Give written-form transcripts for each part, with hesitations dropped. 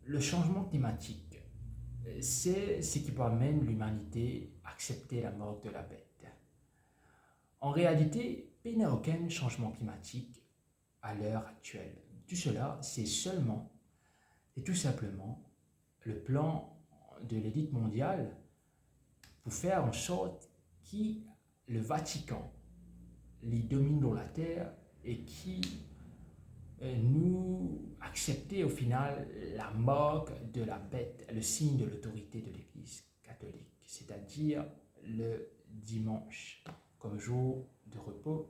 Le changement climatique, c'est ce qui amène l'humanité à accepter la mort de la bête. En réalité, il n'y a aucun changement climatique à l'heure actuelle. Tout cela, c'est seulement et tout simplement le plan de l'élite mondiale pour faire en sorte que le Vatican les domine dans la terre et qui nous accepter au final la marque de la bête, le signe de l'autorité de l'Église catholique, c'est-à-dire le dimanche comme jour de repos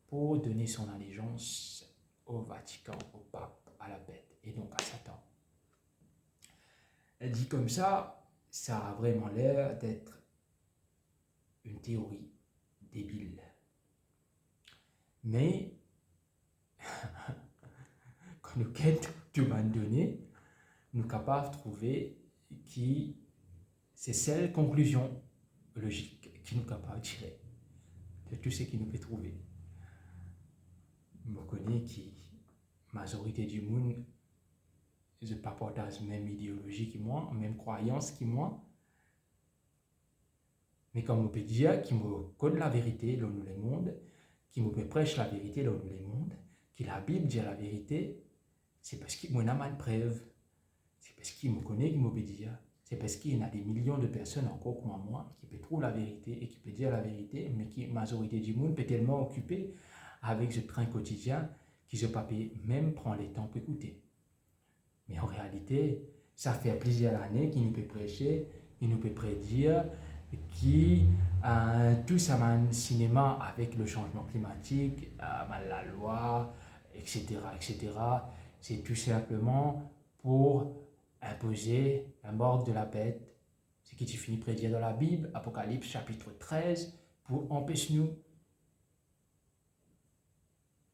pour donner son allégeance au Vatican, au pape, à la bête et donc à Satan. Dit comme ça a vraiment l'air d'être une théorie débile. Mais quand nous quête de moment donné, nous sommes capables de trouver qui c'est celle conclusion logique qui nous est capable de tirer de tout ce qui nous peut trouver. Je connais qui la majorité du monde ne partage la même idéologie que moi, même croyance que moi. Mais comme on peut dire, qui me connaît la vérité dans le monde, qui me prêche la vérité dans le monde, qui la Bible dit la vérité, c'est parce qu'il m'en a une preuve. C'est parce qu'il me connaît qu'il me peut dire. C'est parce qu'il y a des millions de personnes encore comme moi qui peuvent trouver la vérité et qui peuvent dire la vérité, mais qui, la majorité du monde, peut tellement occupée avec ce train quotidien qu'ils ne peuvent pas même prendre le temps pour écouter. Mais en réalité, ça fait plusieurs années qu'il nous peut prêcher, qu'il nous peut prédire, qui tout ça un cinéma avec le changement climatique, la loi, etc., etc. C'est tout simplement pour imposer la mort de la bête, ce qui tu finis prédire dans la Bible, Apocalypse chapitre 13, pour empêcher nous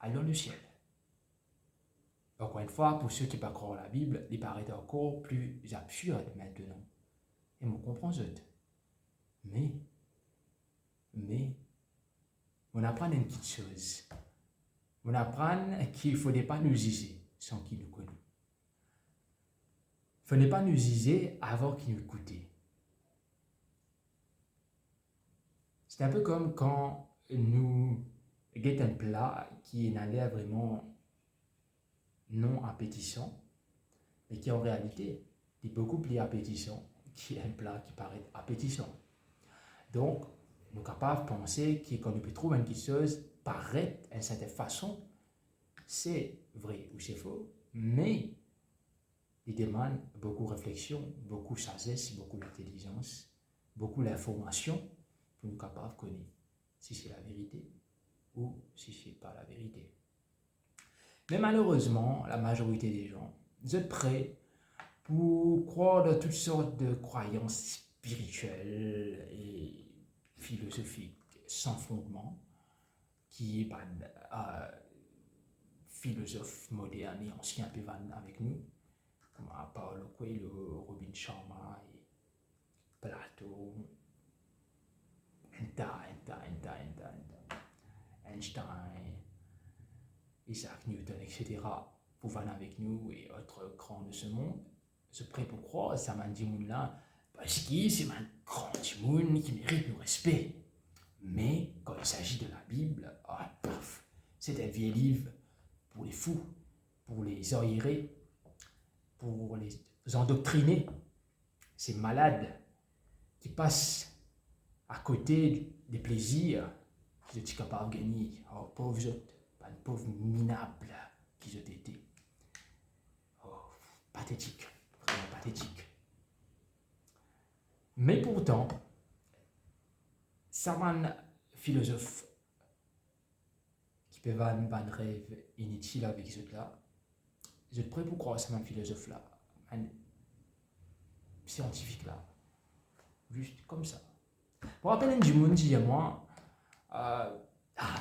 aller dans le ciel. Encore une fois, pour ceux qui ne pas croire la Bible, il paraît encore plus absurde maintenant. Et on comprend ça. Mais, on apprend une petite chose. On apprend qu'il ne faudrait pas nous user sans qu'il nous connaisse. Il ne faut pas nous user avant qu'il nous écoute. C'est un peu comme quand nous guettons un plat qui n'a l'air vraiment non appétissant, mais qui en réalité est beaucoup plus appétissant qu'un plat qui paraît appétissant. Donc, nous sommes capables de penser que quand nous pouvons trouver une chose paraît d'une certaine façon, c'est vrai ou c'est faux, mais il demande beaucoup de réflexion, beaucoup de sagesse, beaucoup d'intelligence, beaucoup d'information pour nous capables de connaître si c'est la vérité ou si ce n'est pas la vérité. Mais malheureusement, la majorité des gens sont prêts pour croire dans toutes sortes de croyances spirituelles et philosophiques sans fondement, qui est philosophes modernes et anciens peuvent avec nous, comme Paulo Coelho, Robin Sharma, et Platon, Einstein, Isaac Newton, etc. pour venir avec nous et autres grands de ce monde. Je prêt pour croire, ça m'a dit là, parce que c'est un grand monde qui mérite le respect. Mais quand il s'agit de la Bible, c'est un vieux livre pour les fous, pour les oreillers, pour les endoctriner. Ces malades qui passent à côté des plaisirs qu'ils sont capables de gagner. Oh, pauvres autres, pas de pauvres minables qu'ils ont été. Oh, pathétique, vraiment pathétique. Mais pourtant, certains philosophes qui peuvent avoir un rêve inutile avec ceux là, je suis prêt pour croire à un philosophe là, un scientifique là, juste comme ça. Pour rappeler du monde, dit à moi,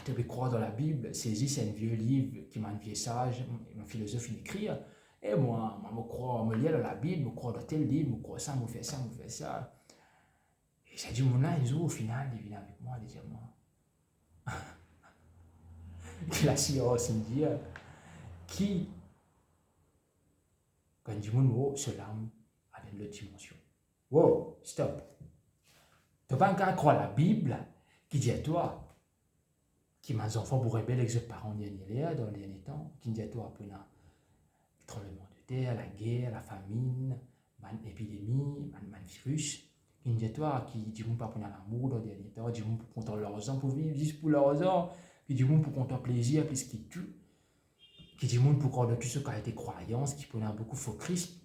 tu peux croire dans la Bible, c'est un vieux livre qui m'a un vieux sage, un philosophe il écrit, et moi, je crois, je lis dans la Bible, je crois dans tel livre, je crois ça, je fais ça, je fais ça. Et ça dit, mon là, au final, il vient avec moi, il dit à moi. La science me dit, qui Quand du monde, oh, cela a une autre dimension. Wow, stop. Tu n'as pas encore croire la Bible qui dit à toi, qui m'a enfants pour rebelles que parents dans le dernier temps, qui dit à toi après le tremblement de terre, la guerre, la famine, l'épidémie, le virus, qui dit à toi, qui dit pas pour l'amour dans le dernier temps, qui dit pour compter l'argent pour vivre, juste pour l'argent, qui dit pour compter plaisir, plus qui tue, qui dit pour croire tout ce qui a été croyance, qui peut beaucoup faux Christ,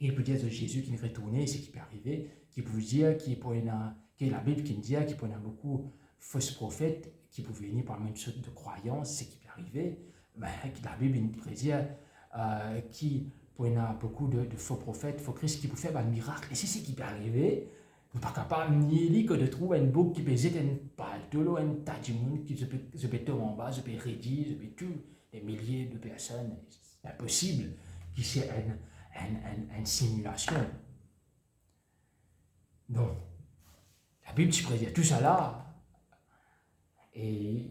et peut dire de Jésus qui est retourné, c'est qui peut arriver, qui peut dire, qui est la Bible qui dit, qui peut avoir beaucoup fausses prophètes, qui peuvent venir par une sorte de croyance, c'est qui peut arriver, ben, la Bible prédit qui peut avoir beaucoup de faux prophètes, faux Christ, qui peuvent faire un miracle, et c'est ce qui peut arriver. Nous ne sommes pas capables nier que de trouver une boucle qui peut être une paltolo, un tas de monde qui se peut tomber en bas, se peut rédiger, se peut tuer des milliers de personnes. C'est impossible qui c'est une simulation. Donc, la Bible tu prédit tout ça là. Et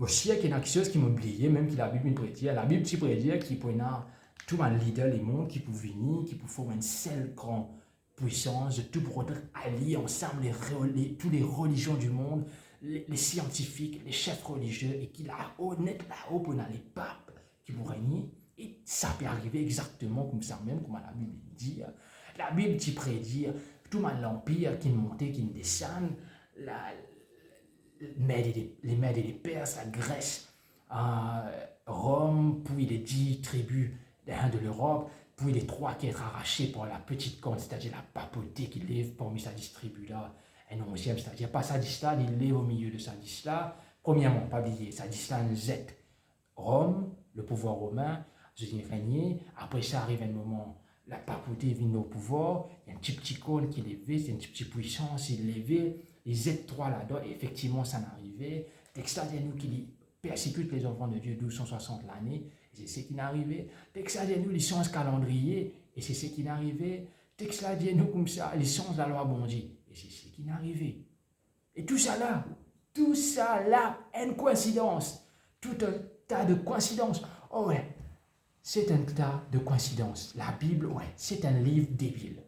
aussi, il y a quelque chose qui m'oubliait, même que la Bible prédit. La Bible tu prédit qu'il peut y avoir tout un leader du monde qui peut venir, qui peut former une seule grande puissance, de tout pour allier ensemble toutes les religions du monde, les scientifiques, les chefs religieux, et qu'il a honnête là-haut pour les papes qui vont régner. Et ça peut arriver exactement comme ça, même comme la Bible dit. La Bible dit prédit tout l'empire qui montait, qui descend, les Mèdes et les Perses, la Grèce, Rome, puis les 10 tribus de l'Europe, puis les 3 qui sont arrachés par la petite corne, c'est-à-dire la papauté qui lève parmi sa tribu-là, un 11e, c'est-à-dire pas sa là, il lève au milieu de sa là. Premièrement, pas oublier, sa là, Z. Rome, le pouvoir romain, je dis régner. Après ça arrive un moment, la papauté vient au pouvoir, il y a un petit cône qui est levé, c'est une petite puissance, il est levé, les Z3 là-dedans, et effectivement ça n'arrivait. Texte là, nous qui persécute les enfants de Dieu 1260 l'année, et c'est ce qui n'arrivait. Texte là, nous, les sciences calendrier, et c'est ce qui n'arrivait. Texte là, nous comme ça, les sciences de la loi bondie, et c'est ce qui n'arrivait. Et tout ça là, une coïncidence, tout un tas de coïncidences. Oh ouais, c'est un tas de coïncidences. La Bible, ouais, c'est un livre débile.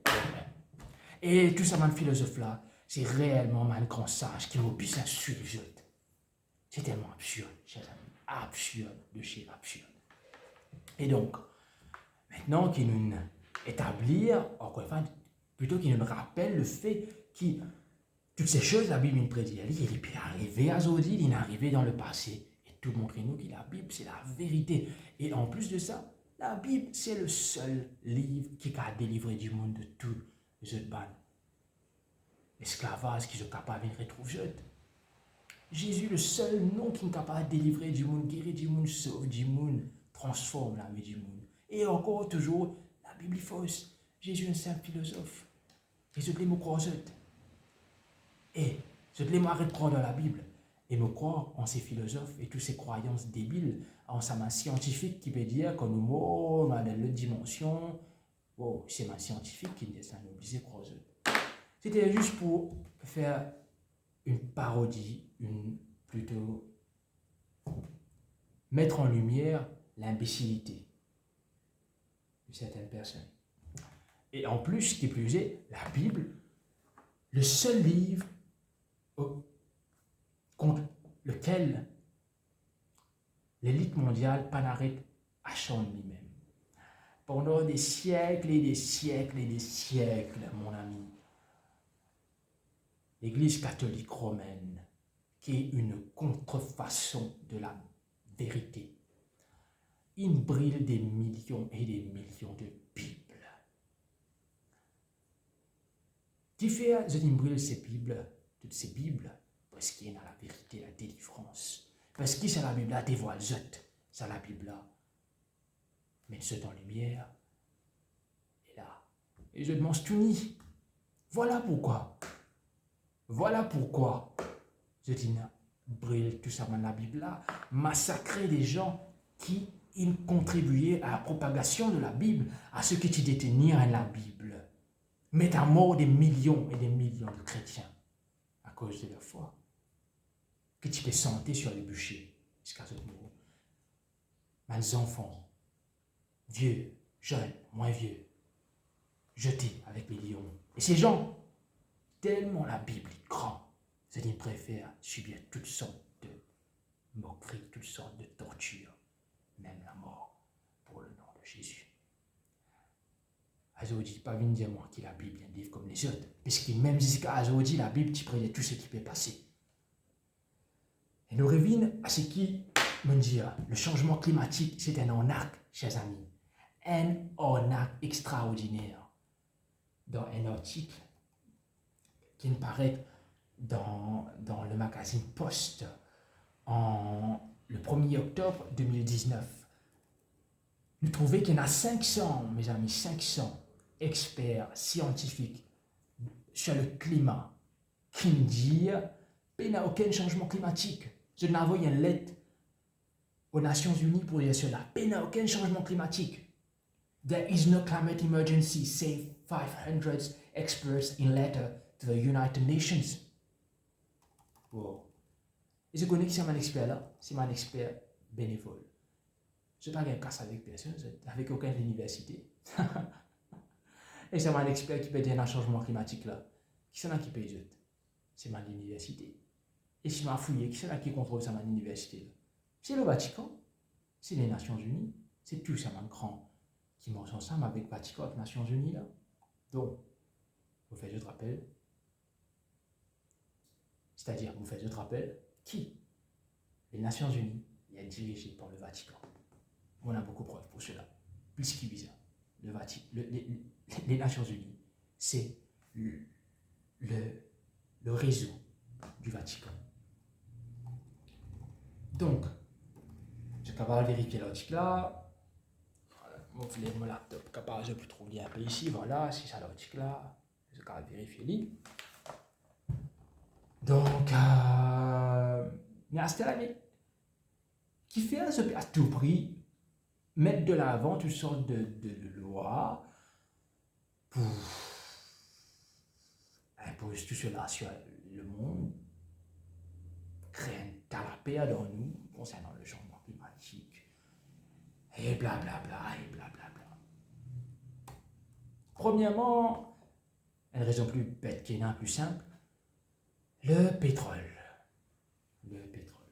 Et tout ça, mon philosophe là, c'est réellement un grand sage qui m'oblige à suivre. C'est tellement absurde, chers amis. Absurde de chez absurde. Et donc, maintenant qu'il nous établir, encore une fois, plutôt qu'il nous rappelle le fait que toutes ces choses, la Bible nous prédit, il peut arriver à Zodi, il est arrivé dans le passé. Et tout montre-nous que la Bible, c'est la vérité. Et en plus de ça, la Bible, c'est le seul livre qui a délivré du monde de tous les autres bandes. L'esclavage qui sont capables de retrouver. Jésus, le seul nom qui est capable de délivrer du monde, guérir du monde, sauver du monde, transforme la vie du monde. Et encore, toujours, la Bible est fausse. Jésus est un simple philosophe. Et je les me croire. Et je les m'arrête de croire dans la Bible. Et me croire en ces philosophes et toutes ces croyances débiles, en sa main scientifique qui peut dire que nous mourons dans l'autre dimension. Wow, c'est ma scientifique qui dit ça, nous obligés de croire. C'était juste pour faire une parodie, plutôt mettre en lumière l'imbécilité de certaines personnes. Et en plus, ce qui est plus est, la Bible, le seul livre contre lequel l'élite mondiale panarrête à chanter lui-même. Pendant des siècles et des siècles et des siècles, mon ami, l'Église catholique romaine, qui est une contrefaçon de la vérité, il brille des millions et des millions de Bibles. Qui fait, je brille ces Bibles, toutes ces Bibles, parce qu'il y a la vérité, la délivrance. Parce que c'est la Bible, la dévoile, c'est la Bible là. Mais ce en lumière, est là. Et je demande tout ni. Voilà pourquoi. Voilà pourquoi je dis, brûle tout ça dans la Bible là, massacrer des gens qui contribuaient à la propagation de la Bible, à ceux qui détenaient la Bible, mettre à mort des millions et des millions de chrétiens à cause de leur foi, que tu peux sentir sur les bûchers jusqu'à ce moment. Mes enfants, Dieu, jeunes, moins vieux, jetés avec les lions. Et ces gens, tellement la Bible est grande, ils préfèrent subir toutes sortes de moqueries, toutes sortes de tortures, même la mort, pour le nom de Jésus. Aujourd'hui, pas venir dire moi que la Bible est un livre comme les autres, parce que même jusqu'à aujourd'hui, la Bible, tu prédit tout ce qui peut passer. Et nous revenons à ce qui me dit, le changement climatique, c'est un arnaque, chers amis. Un arnaque extraordinaire. Dans un article qui me paraît dans le magazine Post le 1er octobre 2019. Nous trouvons qu'il y en a 500, mes amis, 500 experts scientifiques sur le climat qui me disent qu'il n'y a aucun changement climatique. Je n'ai envoyé une lettre aux Nations Unies pour dire cela. Il n'y a aucun changement climatique. There is no climate emergency, say 500 experts in letter to the United Nations. Wow. Et je connais que c'est mon expert là, c'est mon expert bénévole. Je n'ai pas de casse avec personne, avec aucune université. Et c'est mon expert qui peut dire un changement climatique là. Qui c'est là qui peut dire? C'est mon université. Et si je m'en fouille, qui c'est là qui contrôle ça, mon université? C'est le Vatican, c'est les Nations Unies, c'est tout ça, mon grand, qui marche ensemble avec le Vatican, avec les Nations Unies là. Donc, vous faites autre rappel. C'est-à-dire, vous faites autre rappel, qui? Les Nations Unies est dirigé par le Vatican. On a beaucoup de preuves pour cela. Plus qui bizarre. Le Vatican, les Nations Unies, c'est le réseau du Vatican. Donc, je suis capable de vérifier l'article là. Mon laptop, capable, je peux trouver un peu ici. Voilà, c'est ça l'article là. Je suis capable de vérifier. Donc, il y a un ami qui fait à tout prix mettre de l'avant toutes sortes de lois pour imposer tout cela sur le monde, créer un talapéa dans nous concernant le changement climatique, et blablabla, et blablabla. Premièrement, une raison plus bête qu'il y en a, plus simple, le pétrole. Le pétrole.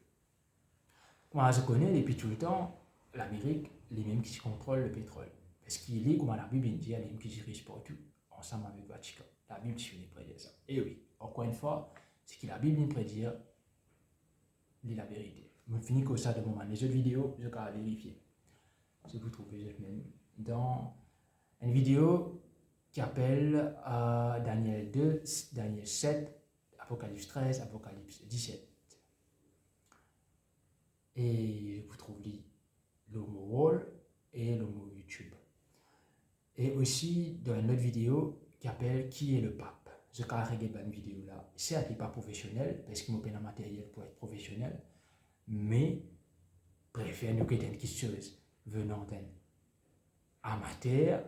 Moi, je connais depuis tout le temps l'Amérique, les mêmes qui contrôlent le pétrole. Parce qu'il est, comme la Bible dit, les mêmes qui dirigent partout, ensemble avec le Vatican. La Bible finit prédire ça. Et oui, encore une fois, c'est que la Bible prédit la vérité. Je finis comme ça de moment. Les autres vidéos, je vais vérifier. Si vous trouvez même dans une vidéo qui appelle Daniel 2, Daniel 7, Apocalypse 13, Apocalypse 17. Et vous trouvez le mot Wall et le mot YouTube. Et aussi dans une autre vidéo qui appelle Qui est le pape. Je vais regarder une vidéo là. Certes, il n'est pas professionnel parce qu'il m'a payé un matériel pour être professionnel, mais préfère nous qu'il y ait une questionneuse venant d'un amateur,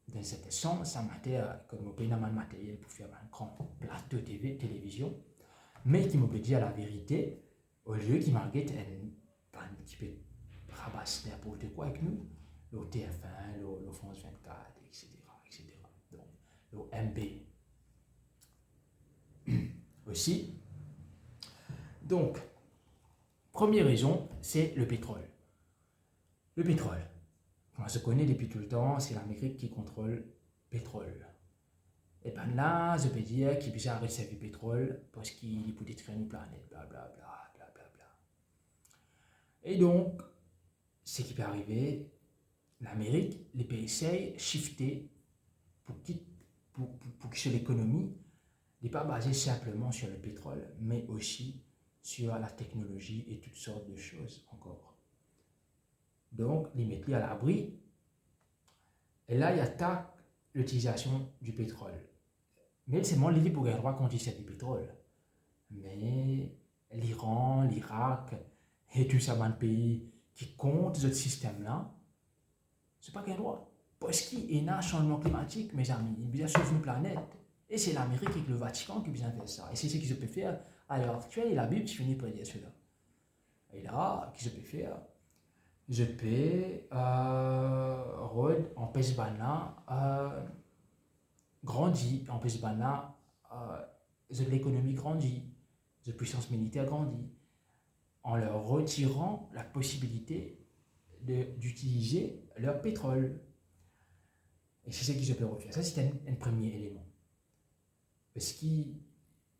d'un certain sens, amateur, comme il m'a payé un matériel pour faire un grand plateau télévision, mais qui m'a dit à la vérité, au lieu qu'il m'a dit un petit peu rabasser n'importe quoi avec nous, le TF1, le France 24, etc. Donc, le MB aussi. Donc, première raison, c'est le pétrole. Le pétrole, on se connaît depuis tout le temps, c'est l'Amérique qui contrôle le pétrole. Et bien là, je peux dire qu'il peut arrêter de servir le pétrole parce qu'il peut détruire une planète, blablabla, blablabla. Et donc, ce qui peut arriver, l'Amérique, les pays essayent de shifter pour que l'économie n'est pas basée simplement sur le pétrole, mais aussi sur la technologie et toutes sortes de choses encore. Donc, les mettre à l'abri. Et là, il attaque l'utilisation du pétrole. Mais c'est moins libre pour le droit qu'on utilise du pétrole. Mais l'Iran, l'Irak et tout ça, dans le pays qui compte ce système-là, c'est pas qu'un droit. Parce qu'il y a un changement climatique, mes amis, il vient sauver une planète. Et c'est l'Amérique et le Vatican qui vient faire ça. Et c'est ce qu'ils peuvent faire à l'heure actuelle. Et la Bible finit par dire cela. Et là, qu'est-ce qu'ils peuvent faire? je peux Rod en Pesbana grandit, en Pesbana l'économie grandit, la puissance militaire grandit, en leur retirant la possibilité d'utiliser leur pétrole. Et c'est ce qui je peux refaire. Ça, c'est un premier élément. Parce que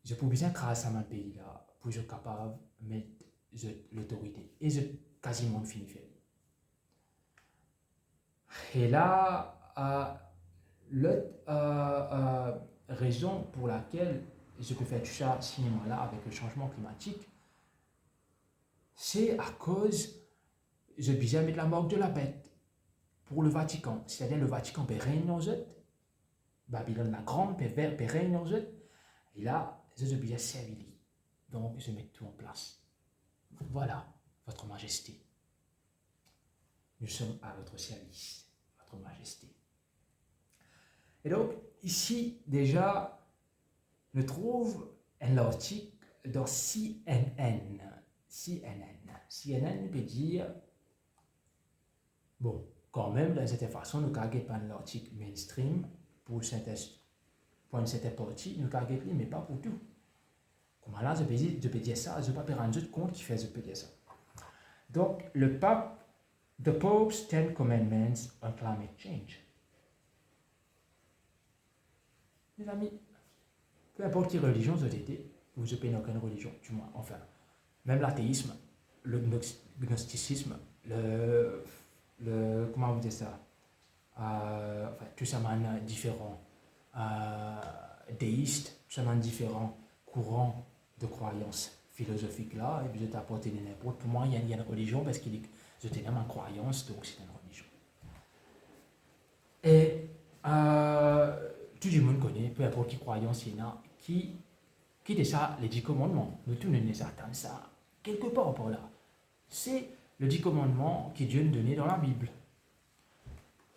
je peux bien grâce à mon pays là, pour être capable de mettre l'autorité. Et je quasiment fini faire. Et là, l'autre raison pour laquelle je peux faire tout ça cinéma-là avec le changement climatique, c'est à cause je besoin mettre la marque de la bête pour le Vatican. C'est-à-dire le Vatican peut régner aux autres, Babylone la grande peut régner aux autres, et là, je besoin servir. Donc, je mets tout en place. Voilà, votre majesté. Nous sommes à votre service, votre majesté. Et donc, ici, déjà, on trouve un article dans CNN. CNN peut dire, bon, quand même, d'une certaine façon, nous ne pas l'article mainstream pour une certaine partie, nous ne mais pas pour tout. Comment là, je peux dire ça, je ne peux pas rendre compte qui fait, je peux dire ça. Donc, le pape, The Pope's 10 Commandments on Climate Change. Mes amis, peu importe quelle religion vous êtes, vous ne payez aucune religion, du moins, enfin, même l'athéisme, le gnosticisme, comment vous dites ça, enfin, tout ça est différent, déiste, tout ça est différent courant de croyances philosophiques là, et vous êtes apporté de n'importe. Pour moi, il y a une religion parce que je tenais ma croyance, donc c'est une religion. Et tout le monde connaît, peu importe qui croyance il y en a, qui est ça, les 10 commandements. Nous tous nous attendons ça quelque part par là. C'est le 10 commandements que Dieu nous donnait dans la Bible.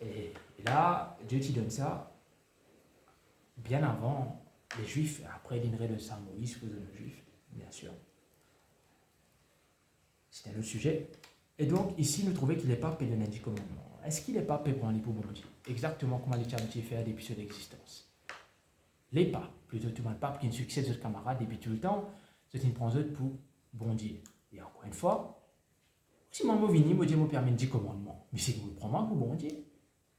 Et là, Dieu t'y donne ça bien avant les Juifs. Après, il donnerait le Saint Moïse pour les Juifs, bien sûr. C'est un autre sujet. Et donc, ici, nous trouvons qu'il n'est pas donné 10 commandements. Est-ce qu'il n'est pas pour aller pour bon Dieu? Exactement comme les charité fait depuis son existence. Les papes, plutôt tout le pape qui ne succède de camarade depuis tout le temps, c'est une prend pour bon Dieu. Et encore une fois, si mon mot vini, moi Dieu me permet 10 commandements. Mais c'est que vous prenez pour bon Dieu.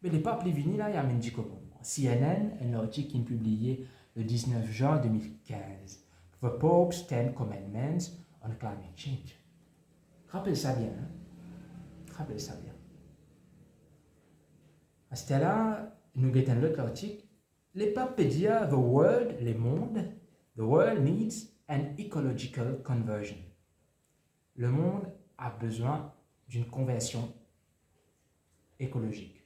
Mais les papes, les vini là, il y a même 10 commandements. CNN, un article qui est publié le 19 juin 2015. The Pope's 10 Commandments on Climate Change. Rappelez ça bien, hein? Rappelez ça bien. À ce là nous avons l'autre article. Les papes disent the world, le monde, the world needs an ecological conversion. Le monde a besoin d'une conversion écologique.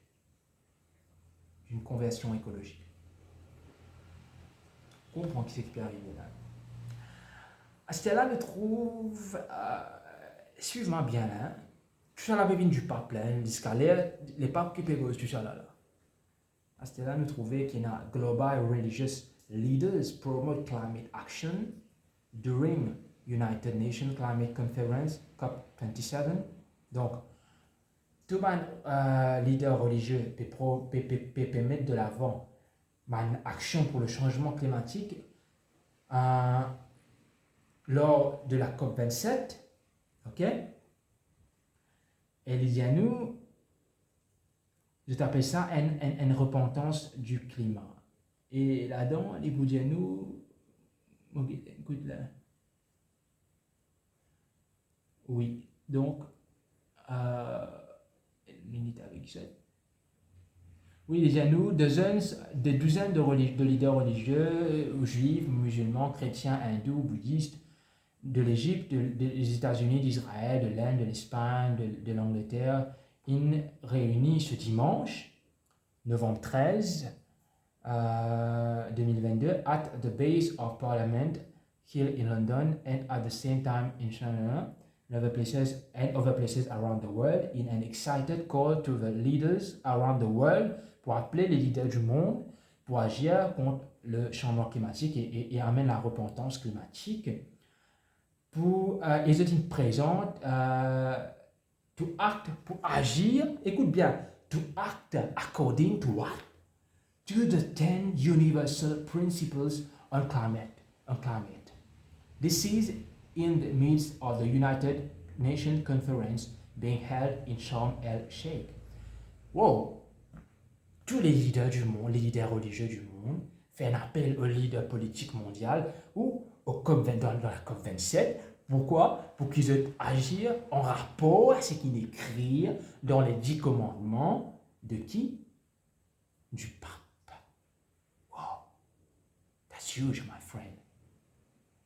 D'une conversion écologique. On comprend qui c'est qui peut arriver là. À ce là nous trouve, suivez-moi bien là, tout ça là vient du pape là, les papes qui peuvent tout ça là. À ce là nous trouvons qu'il y a global religious leaders promote climate action during United Nations Climate Conference COP27. Donc, tout le leader religieux peut mettre de l'avant une action pour le changement climatique lors de la COP27. Ok? Et il y a nous, je t'appelle ça une repentance du climat. Et là-dedans, il vous dit à nous, écoute là. Oui, donc, minute avec ça. Oui, les nous, des douzaines de leaders religieux, juifs, musulmans, chrétiens, hindous, bouddhistes, de l'Égypte, des États-Unis, d'Israël, de l'Inde, de l'Espagne, de l'Angleterre, ils réunissent ce dimanche, novembre 13, 2022, at the base of Parliament Hill in London, and at the same time in China, and other places around the world, in an excited call to the leaders around the world, pour appeler les leaders du monde pour agir contre le changement climatique et amener la repentance climatique. Ils étaient présents To act, pour agir, écoute bien, to act according to what? To the 10 universal principles on climate. This is in the midst of the United Nations Conference being held in Sharm el-Sheikh. Wow! Tous les leaders du monde, les leaders religieux du monde, font un appel aux leaders politiques mondiaux ou dans la COP27. Pourquoi? Pour qu'ils aient agir en rapport à ce qu'il écrit dans les 10 commandements de qui? Du pape. Wow! That's huge, my friend.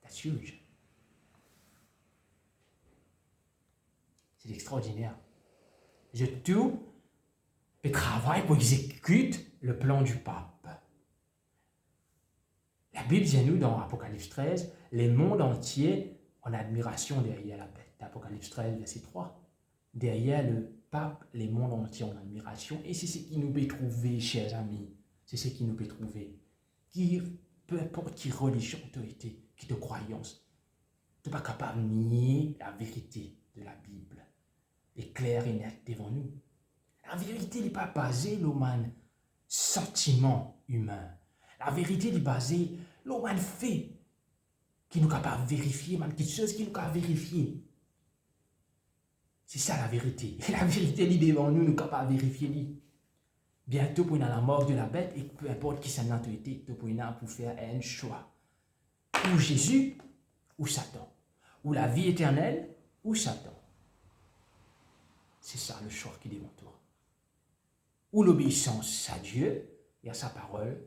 That's huge. C'est extraordinaire. Je tout et travaille pour exécuter le plan du pape. La Bible dit à nous dans Apocalypse 13, les mondes entiers en admiration derrière la bête. Apocalypse 13, verset 3. Derrière le pape, les mondes entiers en admiration. Et c'est ce qui nous peut trouver, chers amis. C'est ce qui nous peut trouver. Peu importe qui religion tu as été, qui te croyance, tu n'es pas capable de nier la vérité de la Bible. Est claire et nette devant nous. La vérité n'est pas basée sur le sentiment humain. La vérité est basée sur le fait qui nous capable de vérifier, même quelque chose qui nous capable de vérifier. C'est ça la vérité. Et la vérité est devant nous, nous capable de vérifier. Bientôt, pour la mort de la bête, et peu importe qui s'en a été, pour faire un choix. Ou Jésus, ou Satan. Ou la vie éternelle, ou Satan. C'est ça le choix qui est devant toi. Ou l'obéissance à Dieu et à sa parole,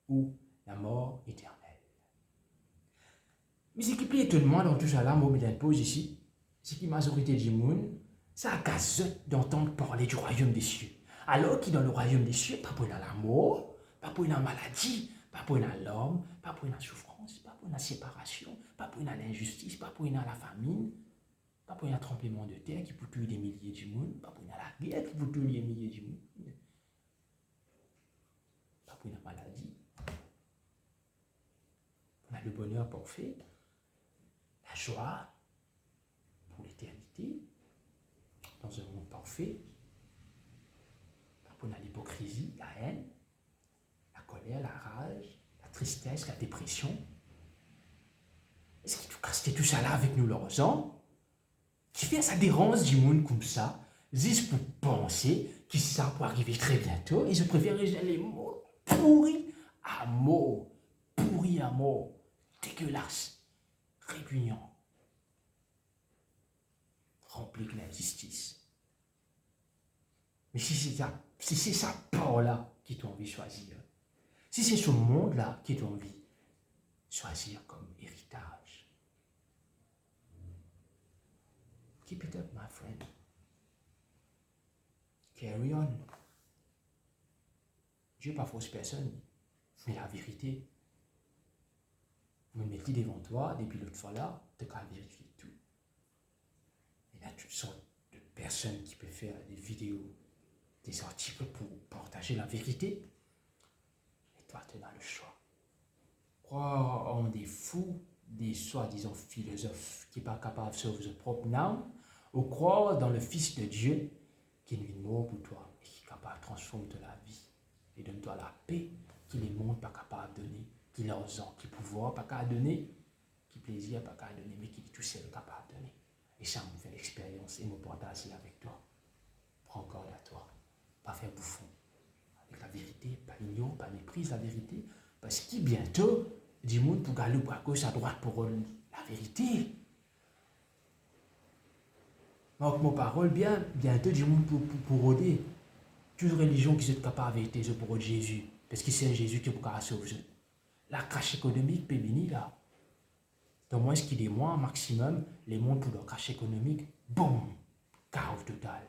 ou la mort éternelle. Mais ce qui plaît étonnement dans tout ça là, moi, je pose ici, c'est que la majorité du monde, ça a gazote d'entendre parler du royaume des cieux. Alors que dans le royaume des cieux, pas pour la mort, pas pour la maladie, pas pour l'homme, pas pour la souffrance, pas pour la séparation, pas pour l'injustice, pas pour la famine, pas pour un tremblement de terre qui peut tuer des milliers de monde, pas pour la guerre qui peut tuer des milliers de monde, pas pour la maladie. On a le bonheur parfait, la joie pour l'éternité, dans un monde parfait, pas pour l'hypocrisie, la haine, la colère, la rage, la tristesse, la dépression. Est-ce qu'il faut caster tout ça là avec nous, leurs gens? Qui fait ça dérange du monde comme ça, juste pour penser que ça peut arriver très bientôt, et je préfère les mots pourris à mort, dégueulasse, répugnant, rempli de l'injustice. Mais si c'est ça part-là qui t'a envie de choisir, si c'est ce monde-là qui t'a envie de choisir comme héritage, keep it up, my friend. Carry on. Dieu n'est pas fausse personne, mais la vérité. Je me mets devant toi, depuis l'autre fois là, tu as vérifier tout. Il y a toutes sortes de personnes qui peuvent faire des vidéos, des articles pour partager la vérité. Et toi, tu as le choix. Croire en des fous, des soi-disant philosophes qui ne sont pas capables de sauver leur propre âme, ou croire dans le Fils de Dieu qui est venu mort pour toi et qui est capable de transformer la vie et donne-toi la paix que les mondes ne sont pas capables de donner, qui leur ont, qui pouvoir pas capable de donner, qui plaisir pas capable de donner, mais qui tout seul capable de donner. Et ça me fait l'expérience et me partager avec toi. Prends encore à toi, pas faire bouffon avec la vérité, pas ignorer, pas mépriser la vérité, parce qu'il bientôt du monde pour galoper à gauche, à droite pour la vérité. Donc, mon parole, bientôt du monde pour rôder. Toute religion qui est capable de vérité, c'est pour Jésus. Parce que c'est Jésus qui est pour sauver. La crache économique peut venir là. Donc, moins ce qu'il est moins, maximum, les mondes pour leur crache économique, boum, chaos total.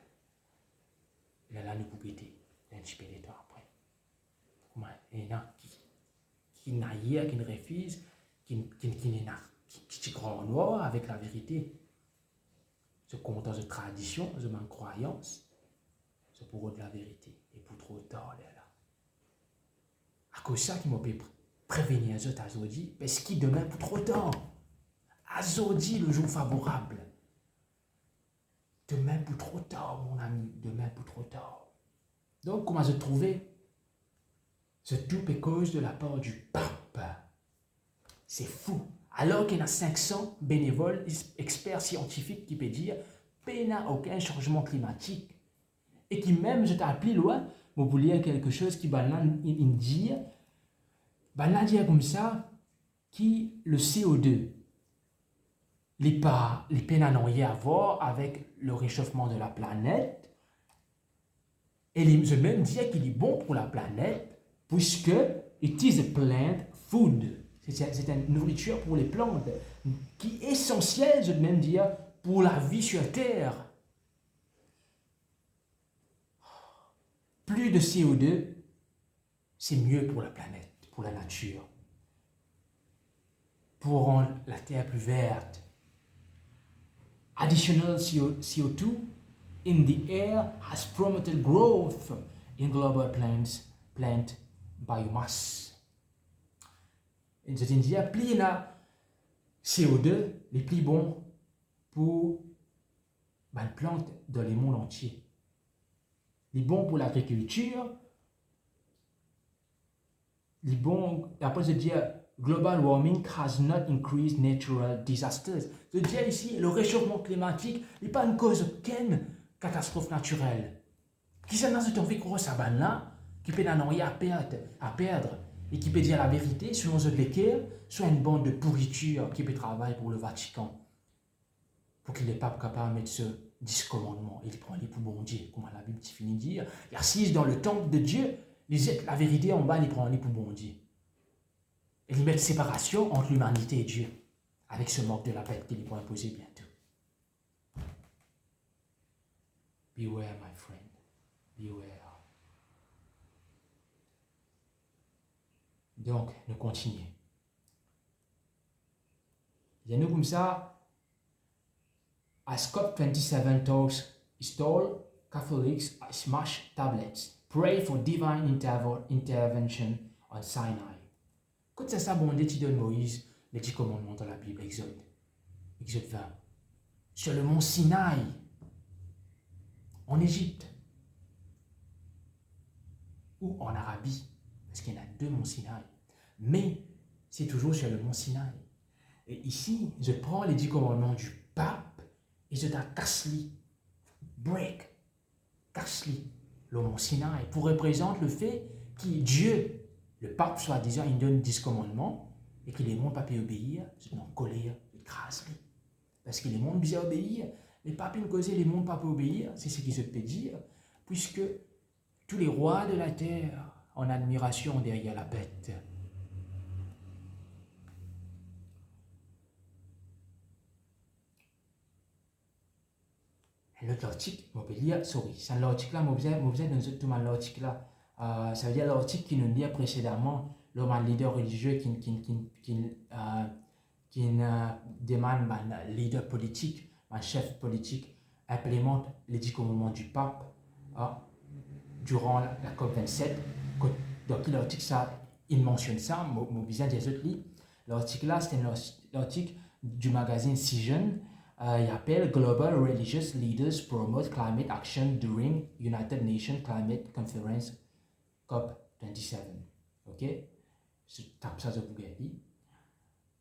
Et là, nous pouvons péter. Là, nous pouvons péter après. Il y en a qui naillent, qui ne refusent, qui croient en noir avec la vérité. Ce compte de tradition, de ma croyance, c'est pour eux de la vérité. Et pour trop tard, là. À cause de ça, qui m'a prévenir les autres à Zodi, parce qu'il demain pour trop tard. À Zodi, le jour favorable. Demain pour trop tard, mon ami, demain pour trop tard. Donc, comment se trouver? C'est tout à cause de la part du pape. C'est fou. Alors qu'il y a 500 bénévoles, experts scientifiques qui peuvent dire qu'il n'y a aucun changement climatique. Et qui même, je t'ai appelé loin, vous vouliez quelque chose qui va dire, dire comme ça, qui le CO2, les peines à rien à voir avec le réchauffement de la planète. Et je même dire qu'il est bon pour la planète, puisque it is a plant food. C'est une nourriture pour les plantes, qui est essentielle, je vais même dire, pour la vie sur Terre. Plus de CO2, c'est mieux pour la planète, pour la nature, pour rendre la Terre plus verte. Additional CO2 in the air has promoted growth in global plant biomass. C'est-à-dire, plus il y a CO2, les plus bons pour les plantes dans le monde entier. Les bons pour l'agriculture, les bons, après je dis, global warming has not increased natural disasters. Je dis ici, le réchauffement climatique n'est pas une cause aucune catastrophe naturelle. Qui s'en a ce temps fait grosse abandon là, qui peut n'en rien à perdre, et qui peut dire la vérité, selon ce lesquels, soit une bande de pourriture qui peut travailler pour le Vatican, pour qu'il n'est pas capable de mettre ce 10 commandements. Il prend les pour bon Dieu, comme la Bible finit de dire. Il assise dans le temple de Dieu, la vérité en bas, il prend les pour bon Dieu. Et il met séparation entre l'humanité et Dieu, avec ce manque de la bête qu'il va imposer bientôt. Beware, my friend. Beware. Donc, nous continuons. Il y a nous comme ça, as COP27 talks install Catholics smash tablets, pray for divine intervention on Sinai. Quand c'est ça, bon, Dieu donne Moïse les 10 commandements dans la Bible, Exode 20, sur le mont Sinaï, en Égypte, ou en Arabie, parce qu'il y en a 2 monts Sinaï, mais c'est toujours sur le mont Sinaï. Et ici, je prends les 10 commandements du pape et je casse-li, casse-li, le mont Sinaï, pour représenter le fait que Dieu, le pape soi-disant, il donne 10 commandements et que les mondes ne peuvent pas obéir, c'est en colère, écrase-li. Parce que les mondes bien obéir, les papes ne causent les mondes ne peuvent pas obéir, c'est ce qui se peut dire, puisque tous les rois de la terre en admiration derrière la bête. L'autre article, on peut lire, c'est l'article là, on peut dans tout l'article là, ça veut dire l'article qui nous dit précédemment, le leader religieux qui demande un leader politique, un chef politique, implémente les 10 commandements du pape durant la COP27. Donc l'article ça, il mentionne ça, mon besoin des autres livres. L'article là, c'est l'article du magazine Cision. Il appelle Global Religious Leaders Promote Climate Action During United Nations Climate Conference COP27. Ok? Je tape ça sur Google.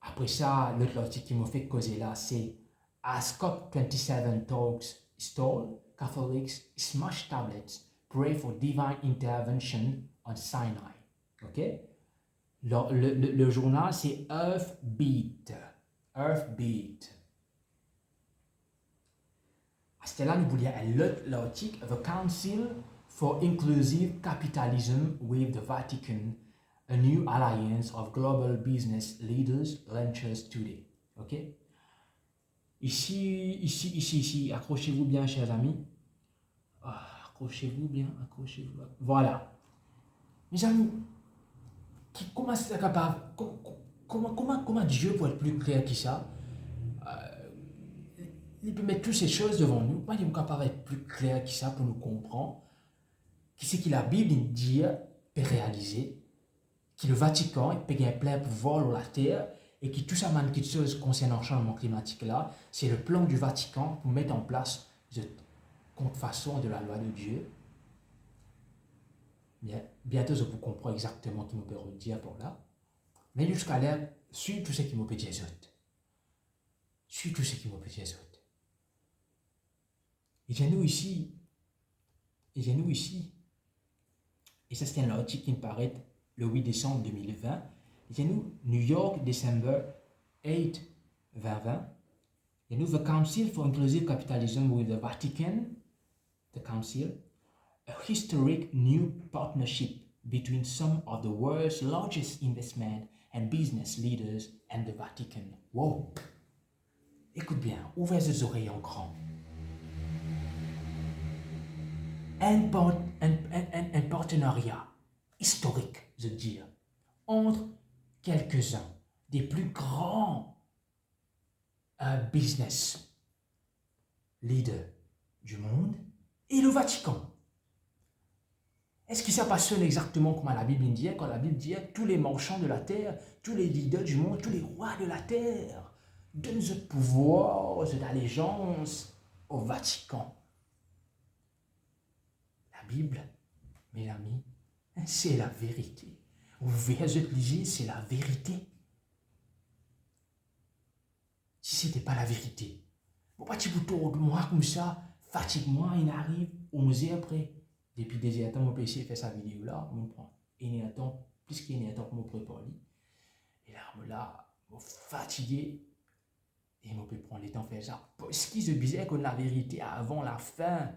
Après ça, l'autre article qui m'a fait causer là, c'est As COP27 talks stall, Catholics smash tablets, pray for divine intervention on Sinai. Ok? Le journal, c'est Earthbeat. Earthbeat. C'était là, nous voulions l'article The Council for Inclusive Capitalism with the Vatican, a new alliance of global business leaders launches today. Ok? Ici, accrochez-vous bien, chers amis. Accrochez-vous bien, accrochez-vous. Voilà. Mes amis, comment c'est capable, comment Dieu peut être plus clair que ça? Il peut mettre toutes ces choses devant nous. Moi, il est capable d'être plus clair que ça pour nous comprendre. Qui c'est que la Bible dit peut réaliser, que le Vatican peut gagner plein pouvoir sur la terre et que tout ça, quelque chose concernant le changement climatique là, c'est le plan du Vatican pour mettre en place cette contrefaçon de la loi de Dieu. Bien, bientôt, je vous comprends exactement ce qui me peut dire pour là. Mais jusqu'à là, sur tout ce qui me peut dire autres. Sur tout ce qui me peut dire autres. Et j'ai nous ici, et ça c'est un article qui me paraît le 8 décembre 2020, et j'ai nous, New York, December 8, 2020, et nous, the Council for Inclusive Capitalism with the Vatican, the Council, a historic new partnership between some of the world's largest investment and business leaders and the Vatican. Wow! Écoute bien, ouvrez les oreilles en grand. Un partenariat historique, je veux dire, entre quelques-uns des plus grands business leaders du monde et le Vatican. Est-ce que ça passionne exactement comme la Bible dit, quand la Bible dit tous les marchands de la terre, tous les leaders du monde, tous les rois de la terre donnent ce pouvoir, cette allégeance au Vatican. La Bible, mes amis, c'est la vérité. Vous verrez, lisez, c'est la vérité. Si ce n'était pas la vérité, pourquoi tu vous tournes de moi comme ça, fatigue-moi, il arrive 11h après. Depuis des temps, mon PC fait sa vidéo là, je prends un temps, plus qu'il y a un temps pour me préparer. Et là, je suis fatigué. Et je peux prendre le temps de faire ça. Parce qu'ils se disaient que la vérité avant la fin.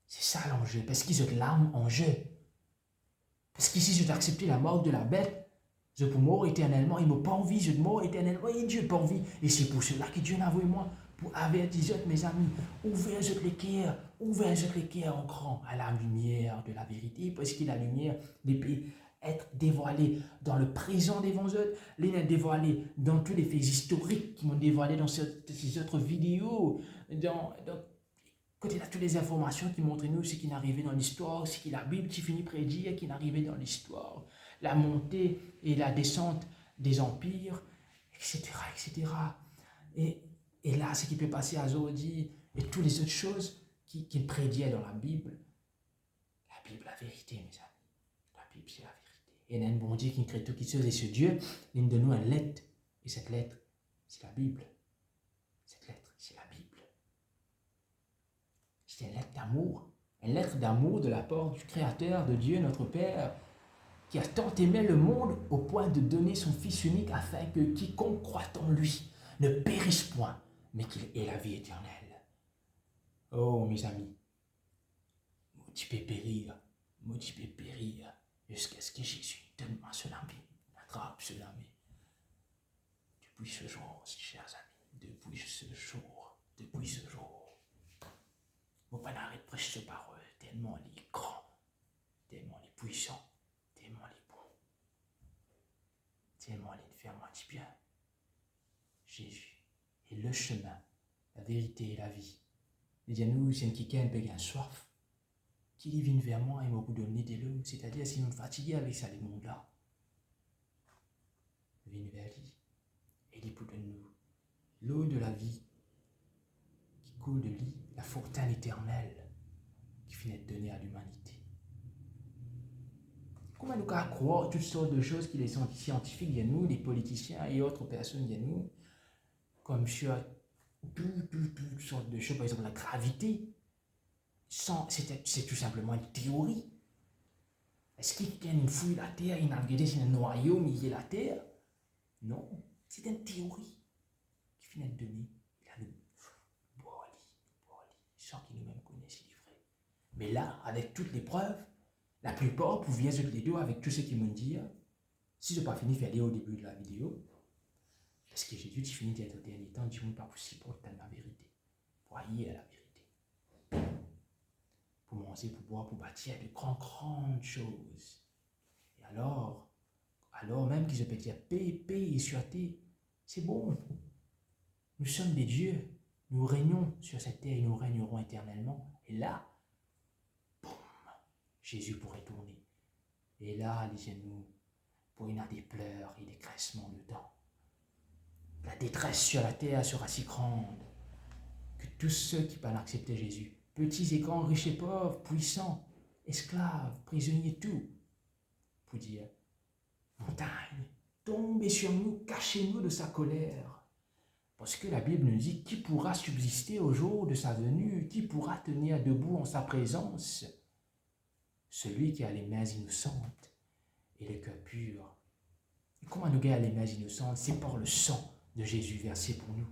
C'est ça l'enjeu. Parce qu'ils ont l'âme en jeu. Parce qu'ici, je dois accepter la mort de la bête. Je peux mourir éternellement. Il n'a pas envie. Je meurs éternellement. Et Dieu n'a pas envie. Et c'est pour cela que Dieu n'a envoyé moi. Pour avertir mes amis, ouvrez les cœurs en grand à la lumière de la vérité, parce que la lumière peut être dévoilée dans le présent devant eux, les dévoilée dans tous les faits historiques qui m'ont dévoilé dans ces autres vidéos, côté là toutes les informations qui montrent nous ce qui est arrivé dans l'histoire, ce que la Bible qui finit prédire qui est arrivé dans l'histoire, la montée et la descente des empires, etc., etc. Et là, ce qui peut passer à Zodi et toutes les autres choses qu'il prédit dans la Bible, la vérité, mes amis. La Bible, c'est la vérité. Et il y a un bon Dieu qui crée toutes les choses et ce Dieu, il donne nous une lettre. Et cette lettre, c'est la Bible. Cette lettre, c'est la Bible. C'est une lettre d'amour. Une lettre d'amour de la part du Créateur, de Dieu, notre Père, qui a tant aimé le monde au point de donner son Fils unique afin que quiconque croit en lui ne périsse point, mais qu'il ait la vie éternelle. Oh, mes amis, tu peux périr, jusqu'à ce que Jésus donne cela, attrape cela. Depuis ce jour, chers amis, depuis ce jour, vous pas arrêter de prêcher cette parole, tellement il est grand, tellement il est puissant, tellement il est bon, tellement il est fait moi du bien. Jésus est le chemin, la vérité et la vie. Il dit à nous, c'est quelqu'un qui a soif, qui vient vers moi et m'a donné de l'eau, c'est-à-dire si nous sommes fatigués avec ça, les mondes-là. Viens vers lui et il pour nous l'eau de la vie qui coule de lui, la fortune éternelle qui finit de donner à l'humanité. Comment nous croire toutes sortes de choses qui les scientifiques viennent nous, les politiciens et autres personnes viennent nous, comme sur toutes sortes de choses, par exemple la gravité, c'est tout simplement une théorie. Est-ce qu'il y a une fouille la Terre, il a regardé si un noyau, mais il y a la Terre? Non, c'est une théorie qui finit de donner. Il a le sans qu'il nous-mêmes connaisse, il est vrai. Mais là, avec toutes les preuves, la plupart pouvaient les deux avec tout ce qu'ils m'ont dit. Si je n'ai pas fini de faire au début de la vidéo, parce que Jésus finit d'être au dernier temps, Dieu n'est pas possible pour atteindre la vérité. Pour haïr la vérité. Pour manger, pour boire, pour bâtir de grandes choses. Et alors même qu'ils peuvent dire paix et sûreté, c'est bon. Nous sommes des dieux. Nous régnons sur cette terre et nous régnerons éternellement. Et là, boum, Jésus pourrait tourner. Et là, lisez-nous, pour il y a des pleurs et des graissements de dents. La détresse sur la terre sera si grande que tous ceux qui peuvent accepter Jésus, petits et grands, riches et pauvres, puissants, esclaves, prisonniers, tout, pour dire, montagne, tombez sur nous, cachez-nous de sa colère. Parce que la Bible nous dit, qui pourra subsister au jour de sa venue, qui pourra tenir debout en sa présence? Celui qui a les mains innocentes et le cœur pur. Et comment nous gagner les mains innocentes? C'est par le sang de Jésus versé pour nous.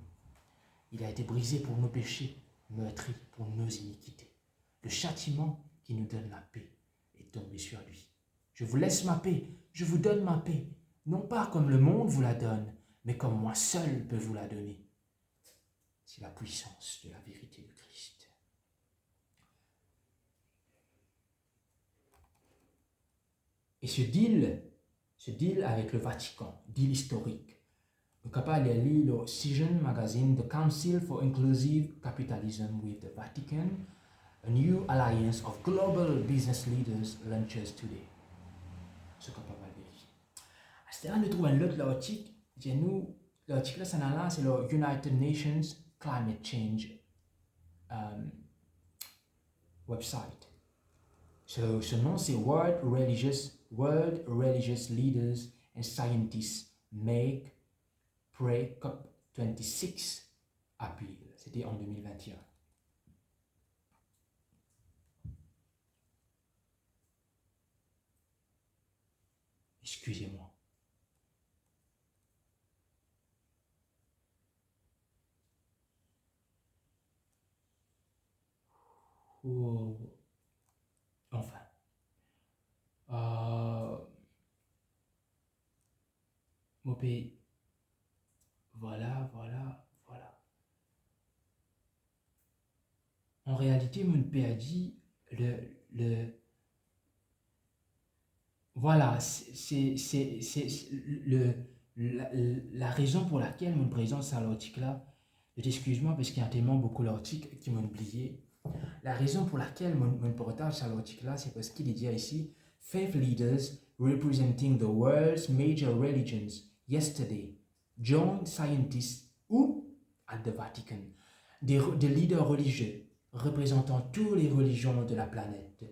Il a été brisé pour nos péchés, meurtri pour nos iniquités. Le châtiment qui nous donne la paix est tombé sur lui. Je vous laisse ma paix, je vous donne ma paix, non pas comme le monde vous la donne, mais comme moi seul peux vous la donner. C'est la puissance de la vérité de Christ. Et ce deal avec le Vatican, deal historique, nous sommes capables de lire le Cision magazine, The Council for Inclusive Capitalism with the Vatican, a new alliance of global business leaders launches today. Nous sommes capables de lire. À ce moment-là, nous trouvons un autre article. L'article là, c'est le United Nations Climate Change website. Ce nom, c'est World Religious Leaders and Scientists Make Pray COP26 Appeal. C'était en 2021. Excusez-moi. Oh. Enfin. Mon pays. Voilà. En réalité, mon père a dit voilà, c'est la raison pour laquelle mon présence à l'article là. Excuse-moi parce qu'il y a tellement beaucoup d'articles qui m'ont oublié. La raison pour laquelle mon partage à l'article là, c'est parce qu'il est dit ici, faith leaders representing the world's major religions yesterday joined scientists ou at the Vatican, des leaders religieux représentant toutes les religions de la planète.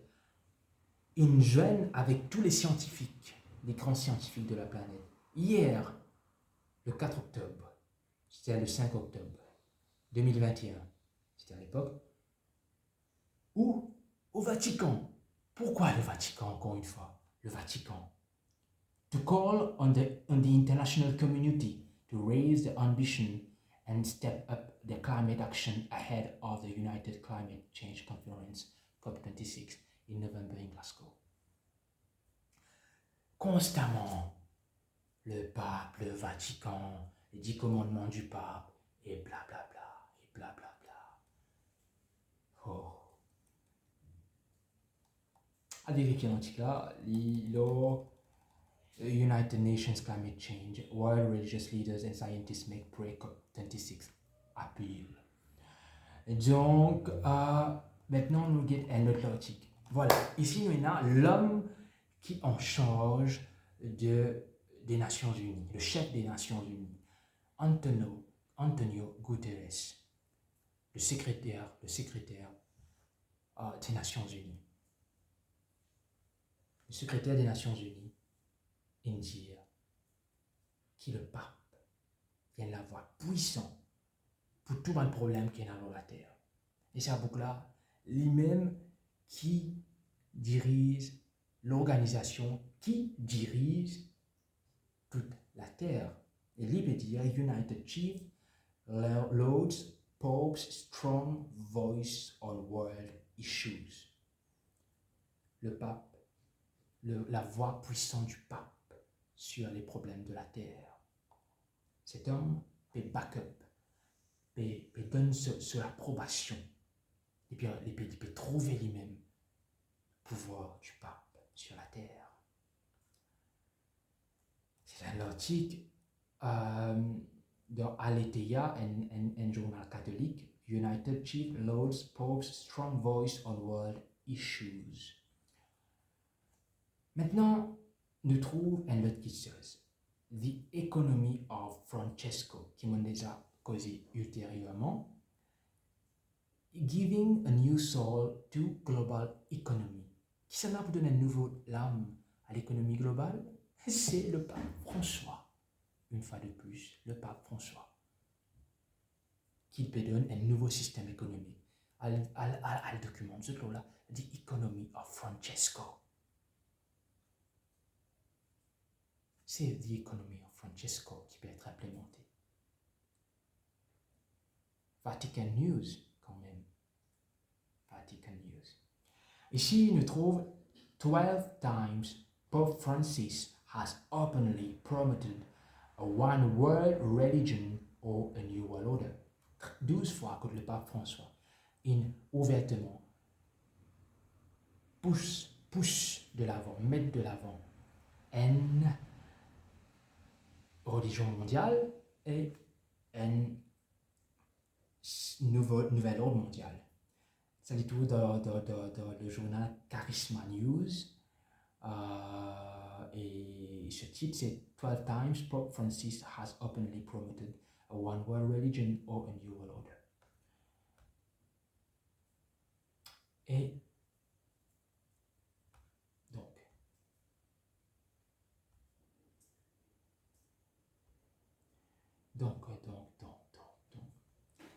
Ils joignent avec tous les scientifiques, les grands scientifiques de la planète. Hier, le 4 octobre, c'était le 5 octobre 2021, c'était à l'époque, ou au Vatican. Pourquoi le Vatican, encore une fois? Le Vatican. To call on the international community to raise the ambition and step up the climate action ahead of the United Climate Change Conference, COP26, in November in Glasgow. Constamment, le pape, le Vatican, les 10 commandements du pape, et blablabla, et blablabla. Oh. À vérifier l'article là, le United Nations Climate Change, World Religious Leaders and Scientists make pre-COP26 appeal. Donc, maintenant, nous avons un autre article. Voilà, ici, nous avons l'homme qui en charge des Nations Unies, le chef des Nations Unies, Antonio Guterres, le secrétaire des Nations Unies. Le secrétaire des Nations Unies, India, qui est le pape, vient la voix puissant pour tout le problème qui est dans la terre. Et c'est à là, lui-même qui dirige l'organisation qui dirige toute la terre. Et lui peut dire United Chief Lords Pope's Strong Voice on World Issues. Le pape, la voix puissante du pape sur les problèmes de la terre. Cet homme peut back-up, peut donner sur l'approbation, et puis il peut trouver lui-même le pouvoir du pape sur la terre. C'est un article dans Aletheia, un journal catholique, United Chief Lords Pope's Strong Voice on World Issues. Maintenant, nous trouvons un autre qui The Economy of Francesco, qui m'a déjà causé ultérieurement. Giving a new soul to global economy. Qui s'en a pour donner une nouvelle âme à l'économie globale? C'est le pape François. Une fois de plus, le pape François. Qui peut donner un nouveau système économique. Al document, ce là, the economy of Francesco. C'est the economy of Francesco qui peut être implémenté. Vatican News, quand même. Vatican News. Ici, nous trouvons 12 times Pope Francis has openly promoted a one world religion or a new world order. 12 fois que le pape François, ouvertement, pousse de l'avant, met de l'avant une religion mondiale et un nouvel ordre mondial. Ça dit tout dans le journal Charisma News. Et ce titre, c'est 12 times Pope Francis has openly promoted a one world religion or a new world order. Et donc.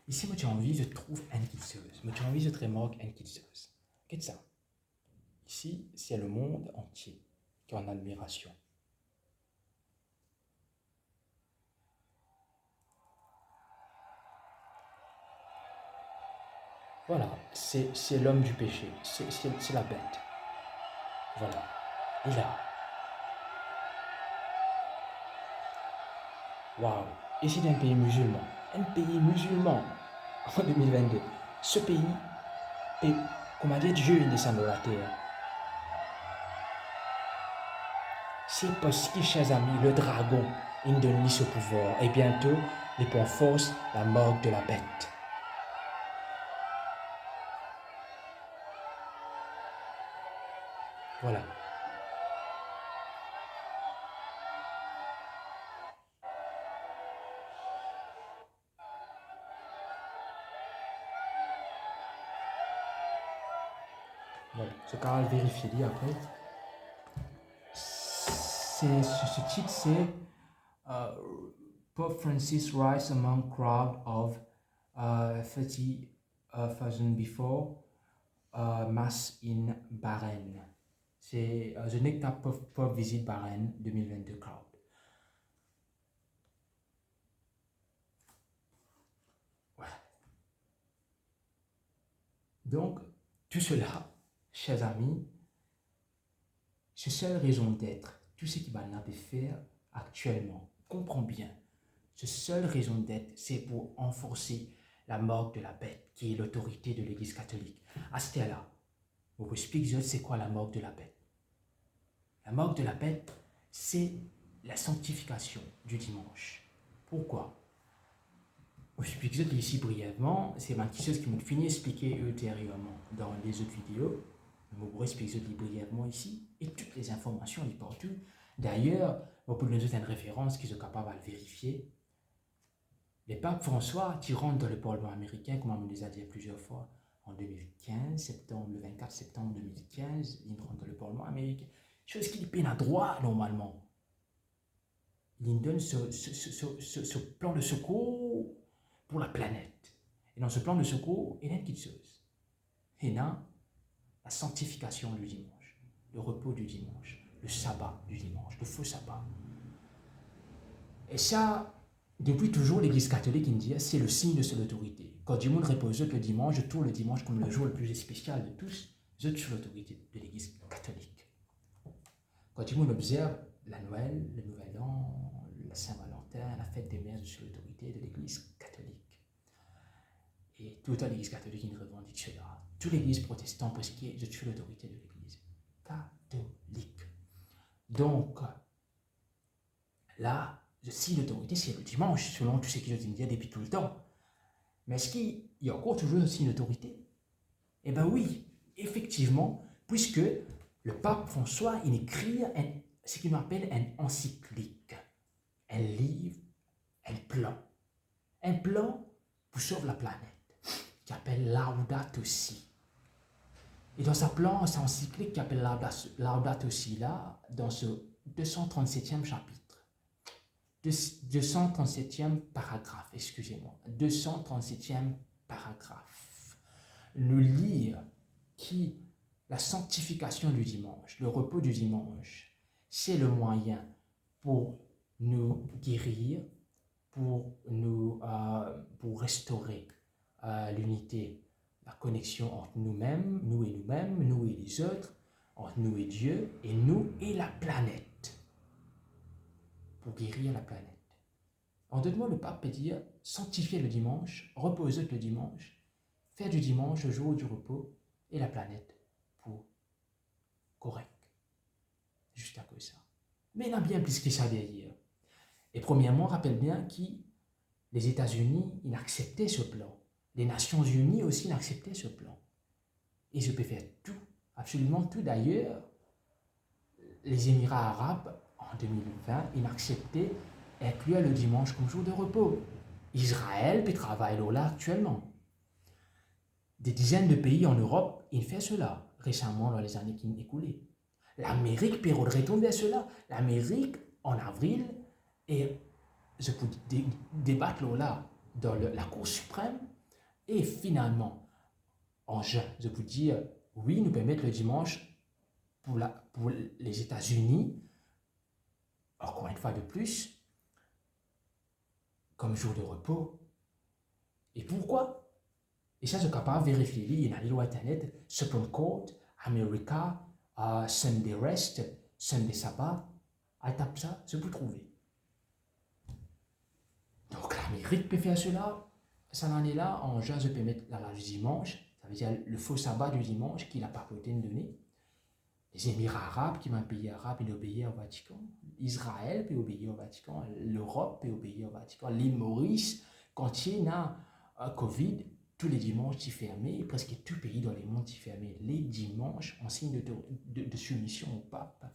Ici, moi, j'ai envie, je trouve une kitseuse. Moi, j'ai envie, je te remarque une kitseuse. Qu'est-ce que ça? Ici, c'est le monde entier qui est en admiration. Voilà, c'est l'homme du péché, c'est la bête. Voilà, et là. Waouh, ici c'est un pays musulman. Un pays musulman en 2022. Ce pays est, comment dire, Dieu est descendu de la terre. C'est parce que, chers amis, le dragon, il donne ce pouvoir. Et bientôt, il prend force la mort de la bête. Voilà. Voilà. Ce qu'on va vérifier après. Ce titre, c'est Pope Francis rise among crowd of 30,000 before mass in Bahreïn. C'est The Next Pope Visit Bahreïn 2022 crowd. Voilà. Donc, tout cela, chers amis, c'est seule raison d'être. Tout ce qui va nous faire actuellement, comprends bien, cette seule raison d'être, c'est pour renforcer la marque de la bête, qui est l'autorité de l'Église catholique. À ce stade-là, je vous explique c'est quoi la marque de la bête. La marque de la bête, c'est la sanctification du dimanche. Pourquoi? Je vous explique ici brièvement, c'est ma chose qui m'a fini d'expliquer ultérieurement dans les autres vidéos. Je vous explique brièvement ici, et toutes les informations sont partout. D'ailleurs, vous pouvez nous donner une référence qui est capable de le vérifier. Le pape François, qui rentre dans le Parlement américain, comme on nous a dit plusieurs fois, en 2015, le 24 septembre 2015, il rentre dans le Parlement américain. Chose qu'il peine à droit, normalement. Il donne ce plan de secours pour la planète. Et dans ce plan de secours, il y a une petite chose. Il y a la sanctification du dimanche, le repos du dimanche, le sabbat du dimanche, le faux sabbat. Et ça, depuis toujours, l'Église catholique indienne, c'est le signe de son autorité. Quand du monde repose le dimanche, je trouve le dimanche comme le jour le plus spécial de tous, je suis l'autorité de l'Église catholique. Quand du monde observe la Noël, le Nouvel An, la Saint-Valentin, la fête des mères, je suis l'autorité de l'Église catholique. Et toute l'Église catholique qui revendique cela. Toute l'Église protestante, parce que je suis l'autorité de l'Église catholique. Donc, là, je suis l'autorité, c'est le dimanche, selon tout ce que je dis depuis tout le temps. Mais est-ce qu'il y a encore toujours aussi une autorité? Eh bien oui, effectivement, puisque le pape François, il écrit ce qu'il appelle une encyclique, un livre, un plan pour sauver la planète. qui appelle Laudato Si. Et dans sa plan, sa encyclique qui appelle Laudato Si, là, dans ce 237e chapitre, 237e paragraphe, excusez-moi, 237e paragraphe, nous lire qui la sanctification du dimanche, le repos du dimanche, c'est le moyen pour nous guérir, pour restaurer l'unité, la connexion entre nous-mêmes, nous et nous-mêmes, nous et les autres, entre nous et Dieu, et nous et la planète, pour guérir la planète. En d'autres mots, le pape peut dire sanctifier le dimanche, reposer le dimanche, faire du dimanche le jour du repos et la planète pour correct. Juste à cause de ça. Mais il y a bien plus que ça derrière. Et premièrement, rappelle bien que les États-Unis, ils acceptaient ce plan. Les Nations Unies aussi acceptaient ce plan. Et je peux faire tout, absolument tout. D'ailleurs, les Émirats arabes, en 2020, ils acceptaient inclure le dimanche comme jour de repos. Israël peut travailler là actuellement. Des dizaines de pays en Europe, ils font cela récemment dans les années qui ont écoulé. L'Amérique peut retourner vers cela. L'Amérique, en avril, et je peux débattre là dans la Cour suprême, et finalement, en juin, je peux dire, oui, nous pouvons mettre le dimanche pour les États-Unis, encore une fois de plus, comme jour de repos. Et pourquoi? Et ça, je suis capable de vérifier. Il y a une loi Internet, Supreme Court, America, Sunday Rest, Sunday Sabbath. À tape ça, je peux trouver. Donc l'Amérique peut faire cela. Ça en est là. En juin, je peux mettre la du dimanche. Ça veut dire le faux sabbat du dimanche qu'il n'a pas pu donner. Les Émirats arabes, qui sont un pays arabe, ils obéissent au Vatican. Israël peut obéir au Vatican. L'Europe peut obéir au Vatican. L'île Maurice, quand il y a Covid, tous les dimanches sont fermés. Presque tout pays dans le monde est fermé. Les dimanches, en signe de soumission au pape.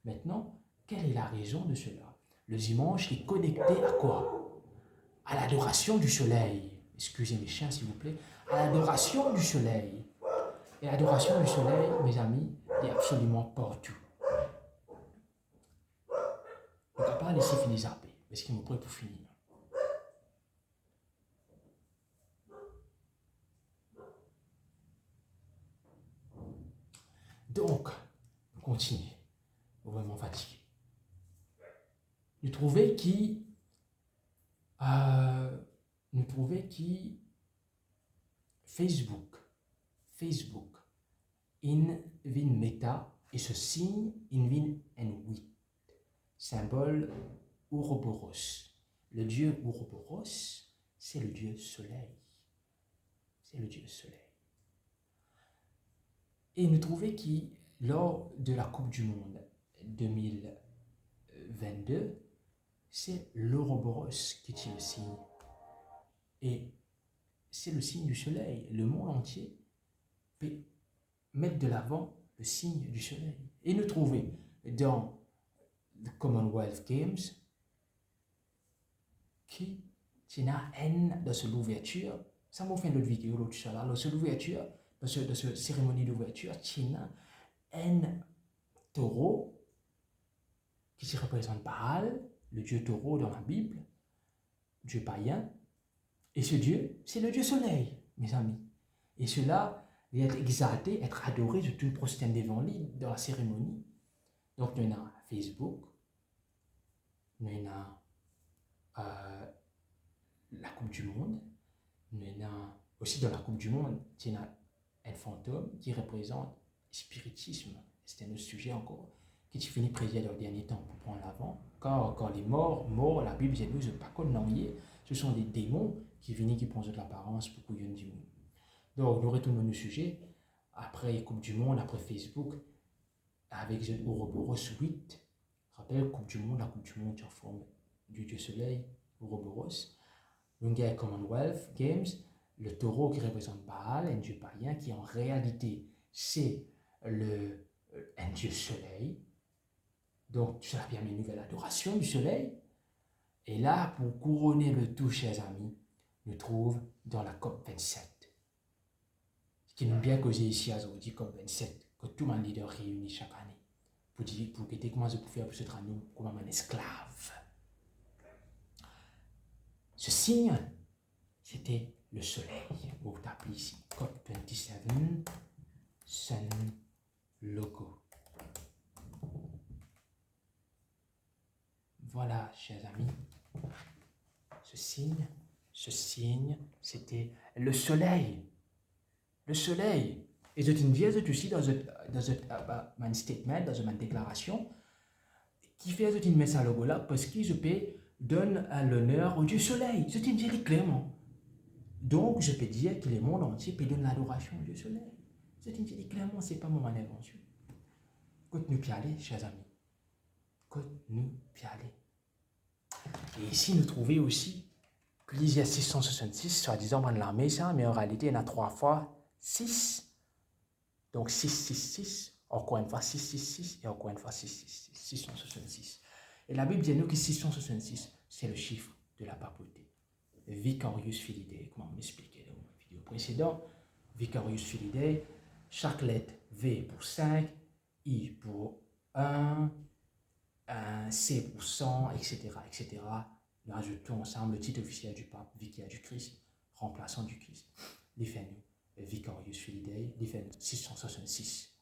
Maintenant, quelle est la raison de cela? Le dimanche est connecté à quoi? À l'adoration du soleil. Excusez mes chiens, s'il vous plaît. À l'adoration du soleil. Et l'adoration du soleil, mes amis, est absolument partout. Je ne peux pas laisser finir zapper, parce qu'il me prêt pour finir. Donc, on continue. On est vraiment fatigué. Nous trouvons qui Facebook, in vin meta, et ce signe in vin en 8, symbole Ouroboros. Le dieu Ouroboros, c'est le dieu soleil. C'est le dieu soleil. Et nous trouvons que lors de la Coupe du Monde 2022, c'est l'Ouroboros qui est le signe. Et c'est le signe du soleil. Le monde entier peut mettre de l'avant le signe du soleil. Et nous trouvons dans le Commonwealth Games qui a une de l'ouverture, ça m'a fait une autre vidéo l'autre chose là, de l'ouverture, de cette cérémonie d'ouverture, China, un taureau qui se représente Baal, le dieu taureau dans la Bible, dieu païen, et ce dieu, c'est le dieu soleil, mes amis. Et cela va être exalté, être adoré, je te prosterne devant lui dans la cérémonie. Donc, nous avons Facebook, nous avons la Coupe du Monde, nous avons aussi dans la Coupe du Monde, il y a un fantôme qui représente le spiritisme. C'est un autre sujet encore, qui finit président dans le dernier temps pour prendre l'avant. Quand les morts, la Bible dit, nous, pas qu'on ce sont des démons qui viennent qui prennent de l'apparence pour couillonner du monde. Donc, nous retournons au sujet. Après Coupe du Monde, après Facebook, avec Ouroboros 8, rappelle Coupe du Monde, la Coupe du Monde en forme du dieu soleil, Ouroboros. Nous avons Commonwealth Games, le taureau qui représente Baal, un dieu païen qui en réalité c'est un dieu soleil. Donc, cela permet une nouvelle adoration du soleil. Et là, pour couronner le tout, chers amis, nous trouvons dans la COP 27. qui nous bien causé ici à aujourd'hui comme 27, que tout le leader réunit chaque année pour dire, pour que comment je peux faire pour se traduire comme un esclave. Ce signe, c'était le soleil. Vous tapez ici, COP27, Sun Logo. Voilà, chers amis, ce signe, c'était le soleil. Le soleil. Et c'est une vieille aussi dans un statement, dans une déclaration, qui fait une messe à logo là, parce que je peux donner l'honneur au Dieu soleil. C'est une vieille clairement. Donc, je peux dire que le monde entier peut donner l'adoration au Dieu soleil. C'est une vieille clairement, ce n'est pas mon invention. Côte nous aller, chers amis. Côte nous aller. Et ici, nous trouvons aussi plusieurs 666, soi-disant dans l'armée, ça, mais en réalité, il y en a 3 fois 6. Donc 666, encore une fois 666 et encore une fois 666, 666. Et la Bible dit nous que 666, c'est le chiffre de la papauté. Vicarius Filidae, comme on m'expliquait dans la vidéo précédente. Vicarius Filidae, chaque lettre V pour 5, I pour 1, C pour 100, etc., etc. Nous rajoutons ensemble le titre officiel du pape, vicaire du Christ, remplaçant du Christ. Les faits Vicarius Filidae, les faits 666.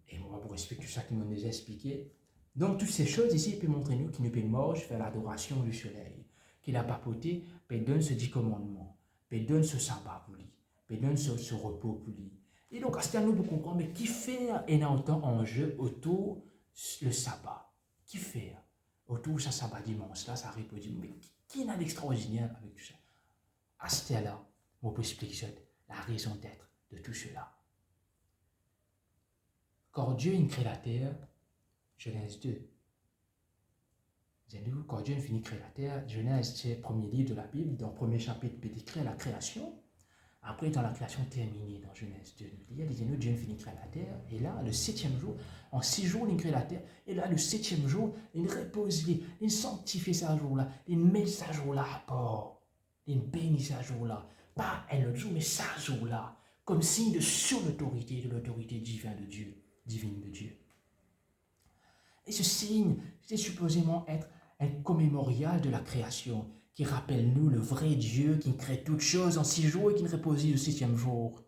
Et moi, pour expliquer tout ça qui m'ont déjà expliqué. Donc, toutes ces choses ici peuvent montrer nous qu'il ne peut manger faire l'adoration du soleil, qu'il a papoté, peut donner ce 10 commandements, peut donner ce sabbat pour lui, peut donner ce repos pour lui. Et donc, à ce moment-là, nous comprendre, mais qui fait un autant en jeu autour le sabbat? Qui fait autour de ce sabbat dimanche, là, ça répond, mais qui n'a d'extraordinaire avec tout ça? À ce moment-là, on peut expliquer la raison d'être de tout cela. Quand Dieu crée la terre, Genèse 2. Quand Dieu finit de créer la terre, Genèse, c'est le premier livre de la Bible, dans le premier chapitre, il décrit la création. Après, dans la création terminée, dans Genèse 2, il dit nous, Dieu finit de créer la terre, et là, le 7e jour, en 6 jours, il crée la terre, et là, le 7e jour, il repose, il sanctifie ce jour-là, il met ce jour-là à part, il bénit ce jour-là. Pas un autre jour, mais ce jour-là, comme signe de sur-autorité, de l'autorité divine de Dieu. Et ce signe, c'est supposément être un commémorial de la création, qui rappelle nous le vrai Dieu qui crée toutes choses en 6 jours et qui ne repose le 7e jour.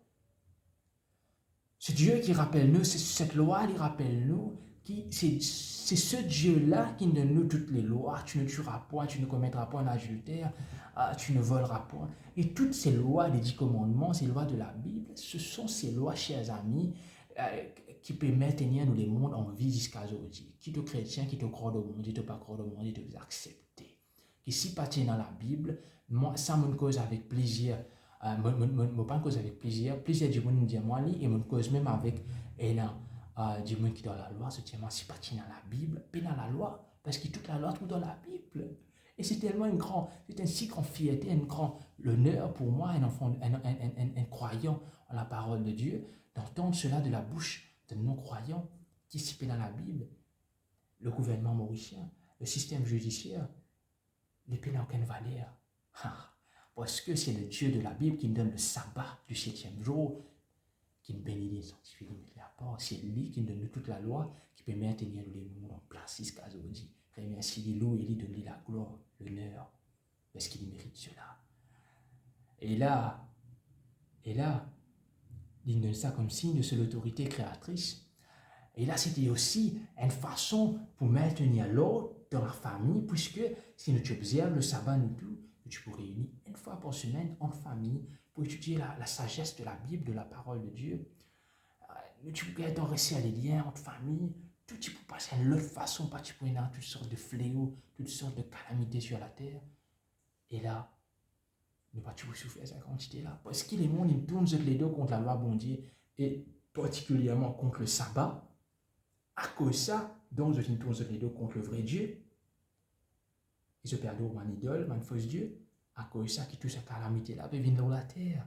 Ce Dieu qui rappelle nous, cette loi, il rappelle nous, c'est ce Dieu-là qui donne nous toutes les lois. Tu ne tueras point, tu ne commettras point l'adultère, tu ne voleras point. Et toutes ces lois, les 10 commandements, ces lois de la Bible, ce sont ces lois, chers amis, qui peuvent maintenir nous les mondes en vie jusqu'à aujourd'hui. Qui te chrétien, qui te croit au monde, qui te pas croit au monde, qui te accepter. Qui si pas dans la Bible, moi, ça me cause avec plaisir. Moi pas cause avec plaisir du monde dit moi et mon cause même avec du monde qui dans la loi, c'est moi si pas dans la Bible, pas dans la loi, parce que toute la loi tout dans la Bible. Et c'est tellement c'est un si grand fierté, un grand honneur pour moi, un enfant, un croyant en la parole de Dieu, d'entendre cela de la bouche de non-croyants qui s'y dans la Bible. Le gouvernement mauricien, le système judiciaire, les peines n'ont aucune valeur. Parce que c'est le Dieu de la Bible qui me donne le sabbat du 7e jour, qui me bénit les sanctifie, qui me met à part. C'est lui qui me donne toute la loi, qui peut maintenir les mondes en place jusqu'à aujourd'hui. Remercie les loups et lui donne la gloire, l'honneur, parce qu'il mérite cela. Et là, il donne ça comme signe de son autorité créatrice. Et là, c'était aussi une façon pour maintenir l'ordre dans la famille, puisque si tu observes le sabbat, tu peux réunir une fois par semaine en famille pour étudier la sagesse de la Bible, de la parole de Dieu. Tu peux rester à des liens entre familles, tout tu peux passer de l'autre façon, pas tu peux avoir toutes sortes de fléaux, toutes sortes de calamités sur la terre. Et là, ne pas tu souffrir cette quantité-là. Parce que les mondes, ils tournent les deux contre la loi bon Dieu, et particulièrement contre le sabbat. À cause de ça, donc ils tournent les deux contre le vrai Dieu. Ils se perdent mon idole, mon faux Dieu. À cause de ça, qui touche cette calamité-là, peut venir dans la terre.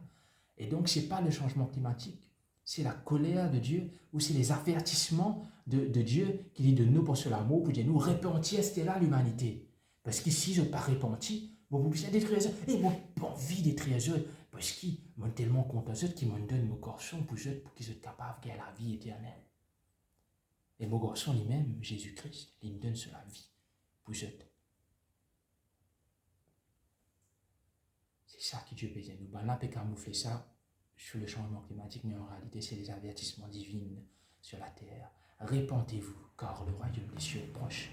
Et donc, ce n'est pas le changement climatique, c'est la colère de Dieu, ou c'est les avertissements de Dieu qui dit de nous pour ce l'amour, pour dire nous repentir, c'était là l'humanité. Parce que si je ne pas repenti, vous pouvez détruire ça. Et vous pas envie de détruire ça. Parce qu'ils m'ont tellement content, ceux qui m'ont donné mon garçon pour qu'ils soient capables de la vie éternelle. Et mon garçon lui-même, Jésus-Christ, il me donne sur la vie pour eux. C'est ça que Dieu besoin de nous. Ben, là, peut camoufler ça sur le changement climatique, mais en réalité, c'est les avertissements divins sur la terre. Répentez-vous, car le royaume des cieux est proche.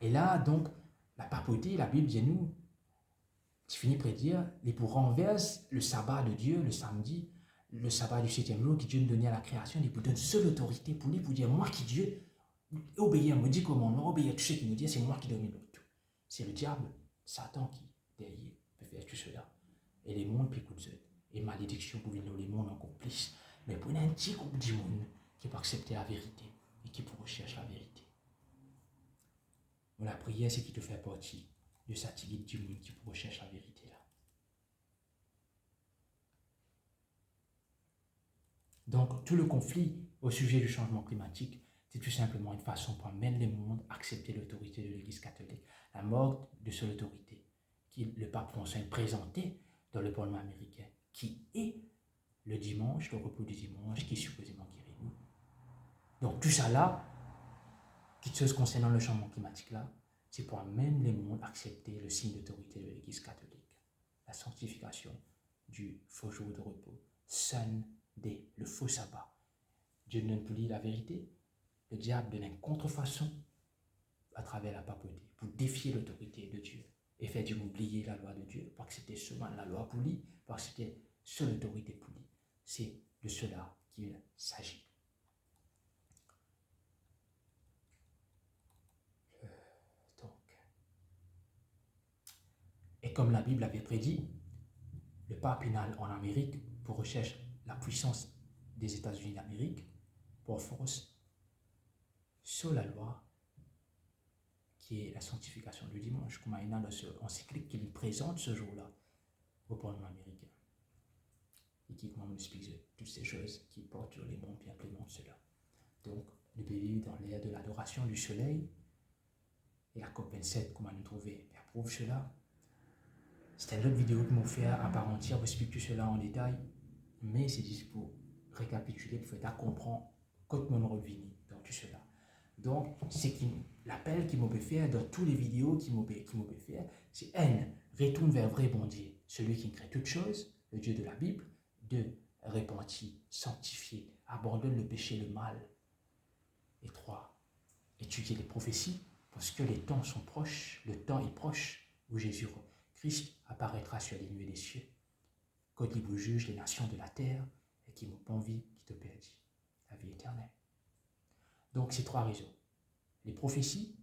Et là, donc, la papauté, la Bible dit nous, tu finis par dire, les pour renverse le sabbat de Dieu, le samedi, le sabbat du 7e jour, que Dieu nous donnait à la création, il vous donne seule autorité pour lui, pour dire, moi qui Dieu, obéir, me dit comment, non, obéir tout ce qu'il me dit, c'est moi qui domine tout. C'est le diable, Satan qui, derrière, peut faire tout cela. Et les mondes, puis écoute, et malédiction pour venir les mondes en complice. Mais pour un petit groupe de monde qui peut accepter la vérité et qui pour rechercher la vérité. La prière, c'est qui te fait partie de cette équipe du monde qui pour rechercher la vérité là. Donc, tout le conflit au sujet du changement climatique, c'est tout simplement une façon pour amener le monde à accepter l'autorité de l'Église catholique. La mort de cette autorité, qui le pape François présenté dans le Parlement américain, qui est le dimanche, le repos du dimanche, qui est supposément guéri nous. Donc, tout ça là, quelque chose concernant le changement climatique là, c'est pour amener le monde à accepter le signe d'autorité de l'Église catholique. La sanctification du faux jour de repos, Sunday, le faux sabbat. Dieu ne donne plus la vérité, le diable donne une contrefaçon à travers la papauté pour défier l'autorité de Dieu et faire du oublier la loi de Dieu, parce que c'était seulement la loi pour lui, parce que c'était seule autorité pour lui. C'est de cela qu'il s'agit. Et comme la Bible avait prédit, le pape pénal en Amérique pour rechercher la puissance des États-Unis d'Amérique, pour force, sur la loi qui est la sanctification du dimanche, comme il y a dans ce encyclique qu'il présente ce jour-là au Parlement américain. Et qui nous explique toutes ces choses qui portent sur les mondes et implémentent cela. Donc, nous vivons dans l'ère de l'adoration du soleil, et la COP27, comment nous trouver, approuve cela. C'était une autre vidéo que m'a fait à part entière, pour expliquer tout cela en détail, mais c'est juste pour récapituler, pour faire comprendre quand mon revenu dans tout cela. Donc, c'est l'appel qui m'a fait dans toutes les vidéos qui m'a fait, c'est N, retourne vers vrai bon Dieu, celui qui crée toutes choses, le Dieu de la Bible. 2, repentis, sanctifié, abandonne le péché, le mal. Et 3, étudier les prophéties, parce que les temps sont proches, le temps est proche où Jésus-Christ apparaîtra sur les nuées des cieux, quand il vous juge les nations de la terre et qui n'ont pas envie, qui te perdit la vie éternelle. Donc, c'est 3 raisons. Les prophéties,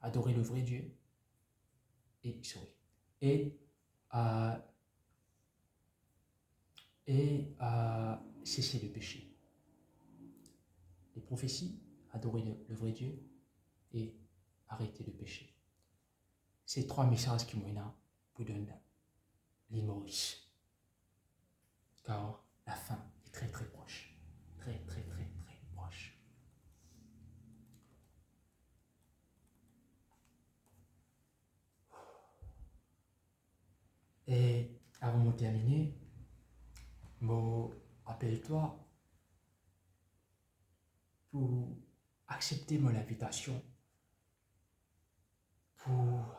adorer le vrai Dieu, et cesser le péché. Les prophéties, adorer le vrai Dieu et arrêter le péché. Ces 3 messages qui m'ont vous donnent l'île Maurice. Car la fin est très très proche. Très très très très proche. Et avant de terminer, appelle-toi pour accepter mon invitation, pour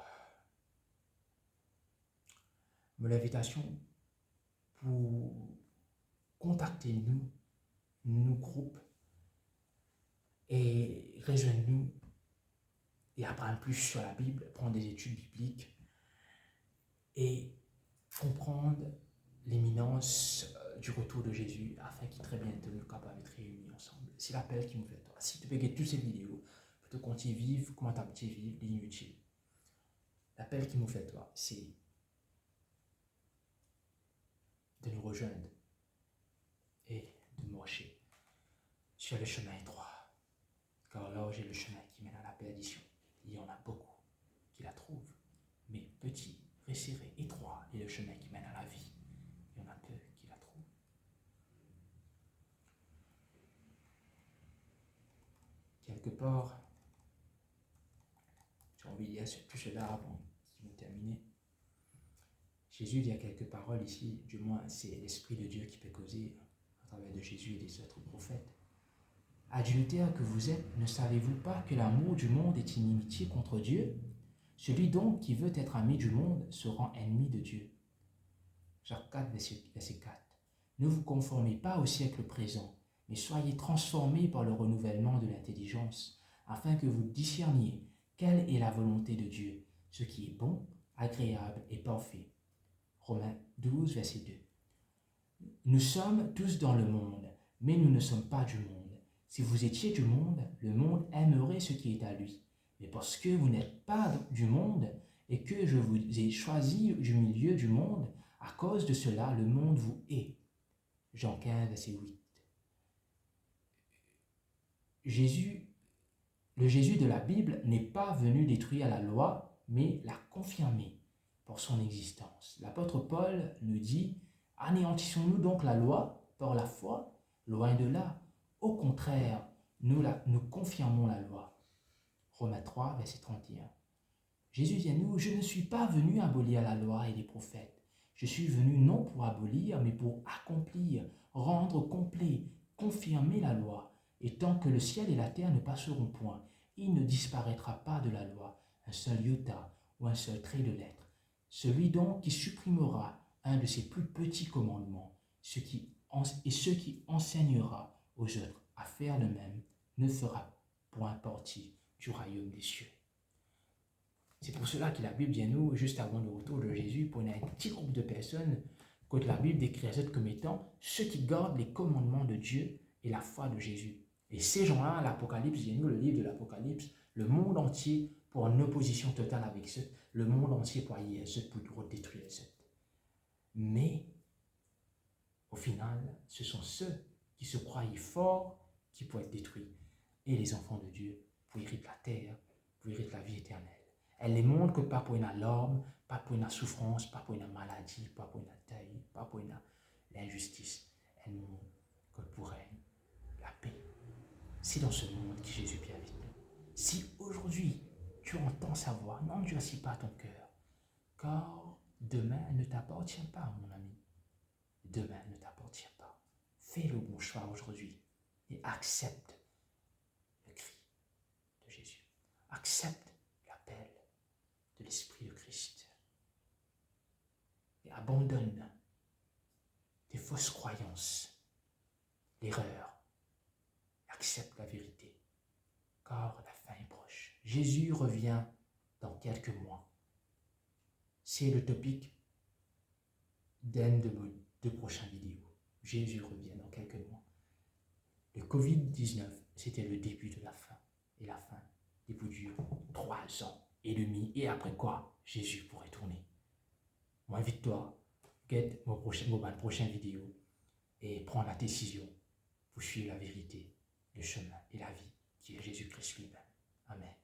contacter nous groupes et rejoindre-nous et apprendre plus sur la Bible, prendre des études bibliques et comprendre l'imminence du retour de Jésus afin qu'il très bientôt nous capables d'être réunis ensemble. C'est l'appel qui nous fait. Si tu peux gagner toutes ces vidéos, pour te continuer vivre, comment tu as vivre, l'inutile. L'appel qui nous fait, toi, c'est de nous rejoindre et de marcher sur le chemin étroit. Car là, j'ai le chemin qui mène à la perdition. Il y en a beaucoup qui la trouvent, mais petit, resserré, étroit, est le chemin qui mène à la vie. Il y en a peu qui la trouvent. Quelque part, j'ai envie de dire tout cela avant de terminer. Jésus dit à quelques paroles ici, du moins c'est l'Esprit de Dieu qui peut causer à travers de Jésus et des autres prophètes. Adultères que vous êtes, ne savez-vous pas que l'amour du monde est inimitié contre Dieu? Celui donc qui veut être ami du monde se rend ennemi de Dieu. Jacques 4, verset 4. Ne vous conformez pas au siècle présent, mais soyez transformés par le renouvellement de l'intelligence, afin que vous discerniez quelle est la volonté de Dieu, ce qui est bon, agréable et parfait. Romains 12, verset 2. Nous sommes tous dans le monde, mais nous ne sommes pas du monde. Si vous étiez du monde, le monde aimerait ce qui est à lui. Mais parce que vous n'êtes pas du monde et que je vous ai choisi du milieu du monde, à cause de cela, le monde vous hait. Jean 15, verset 8. Le Jésus de la Bible n'est pas venu détruire la loi, mais la confirmer par son existence. L'apôtre Paul nous dit, anéantissons-nous donc la loi par la foi? Loin de là. Au contraire, nous confirmons la loi. Romains 3, verset 31. Jésus dit à nous, je ne suis pas venu abolir la loi et les prophètes. Je suis venu non pour abolir, mais pour accomplir, rendre complet, confirmer la loi. Et tant que le ciel et la terre ne passeront point, il ne disparaîtra pas de la loi un seul iota ou un seul trait de lettre. Celui donc qui supprimera un de ses plus petits commandements, ce qui enseignera aux autres à faire de même, ne fera point partie du royaume des cieux. C'est pour cela que la Bible dit à nous, juste avant le retour de Jésus, pour un petit groupe de personnes, que la Bible décrit comme étant ceux qui gardent les commandements de Dieu et la foi de Jésus. Et ces gens-là, l'Apocalypse dit à nous, le livre de l'Apocalypse, le monde entier pour en opposition totale avec ceux, le monde entier pour y ceux pour détruire ceux. Mais, au final, ce sont ceux qui se croyaient forts qui pourraient être détruits. Et les enfants de Dieu pour hériter la terre, pour hériter la vie éternelle. Elle les montre que pas pour une alarme, pas pour une souffrance, pas pour une maladie, pas pour une deuil, pas pour l'injustice. Elle montre que pour elle, la paix. C'est dans ce monde que Jésus vient vite. Si aujourd'hui tu entends sa voix, n'endurcis pas ton cœur, car demain ne t'appartient pas, mon ami. Demain ne t'appartient pas. Fais le bon choix aujourd'hui et accepte le cri de Jésus. Accepte l'appel de l'Esprit de Christ. Et abandonne tes fausses croyances, l'erreur. Accepte la vérité, car la fin est proche. Jésus revient dans quelques mois. C'est le topic d'une de mes 2 prochaines vidéos. Jésus revient dans quelques mois. Le Covid-19, c'était le début de la fin. Et la fin, il peut durer 3 ans et demi. Et après quoi, Jésus pourrait tourner. Moi, invite-toi, guette ma prochaine vidéo et prends la décision pour suivre la vérité, le chemin et la vie qui est Jésus-Christ lui-même. Amen.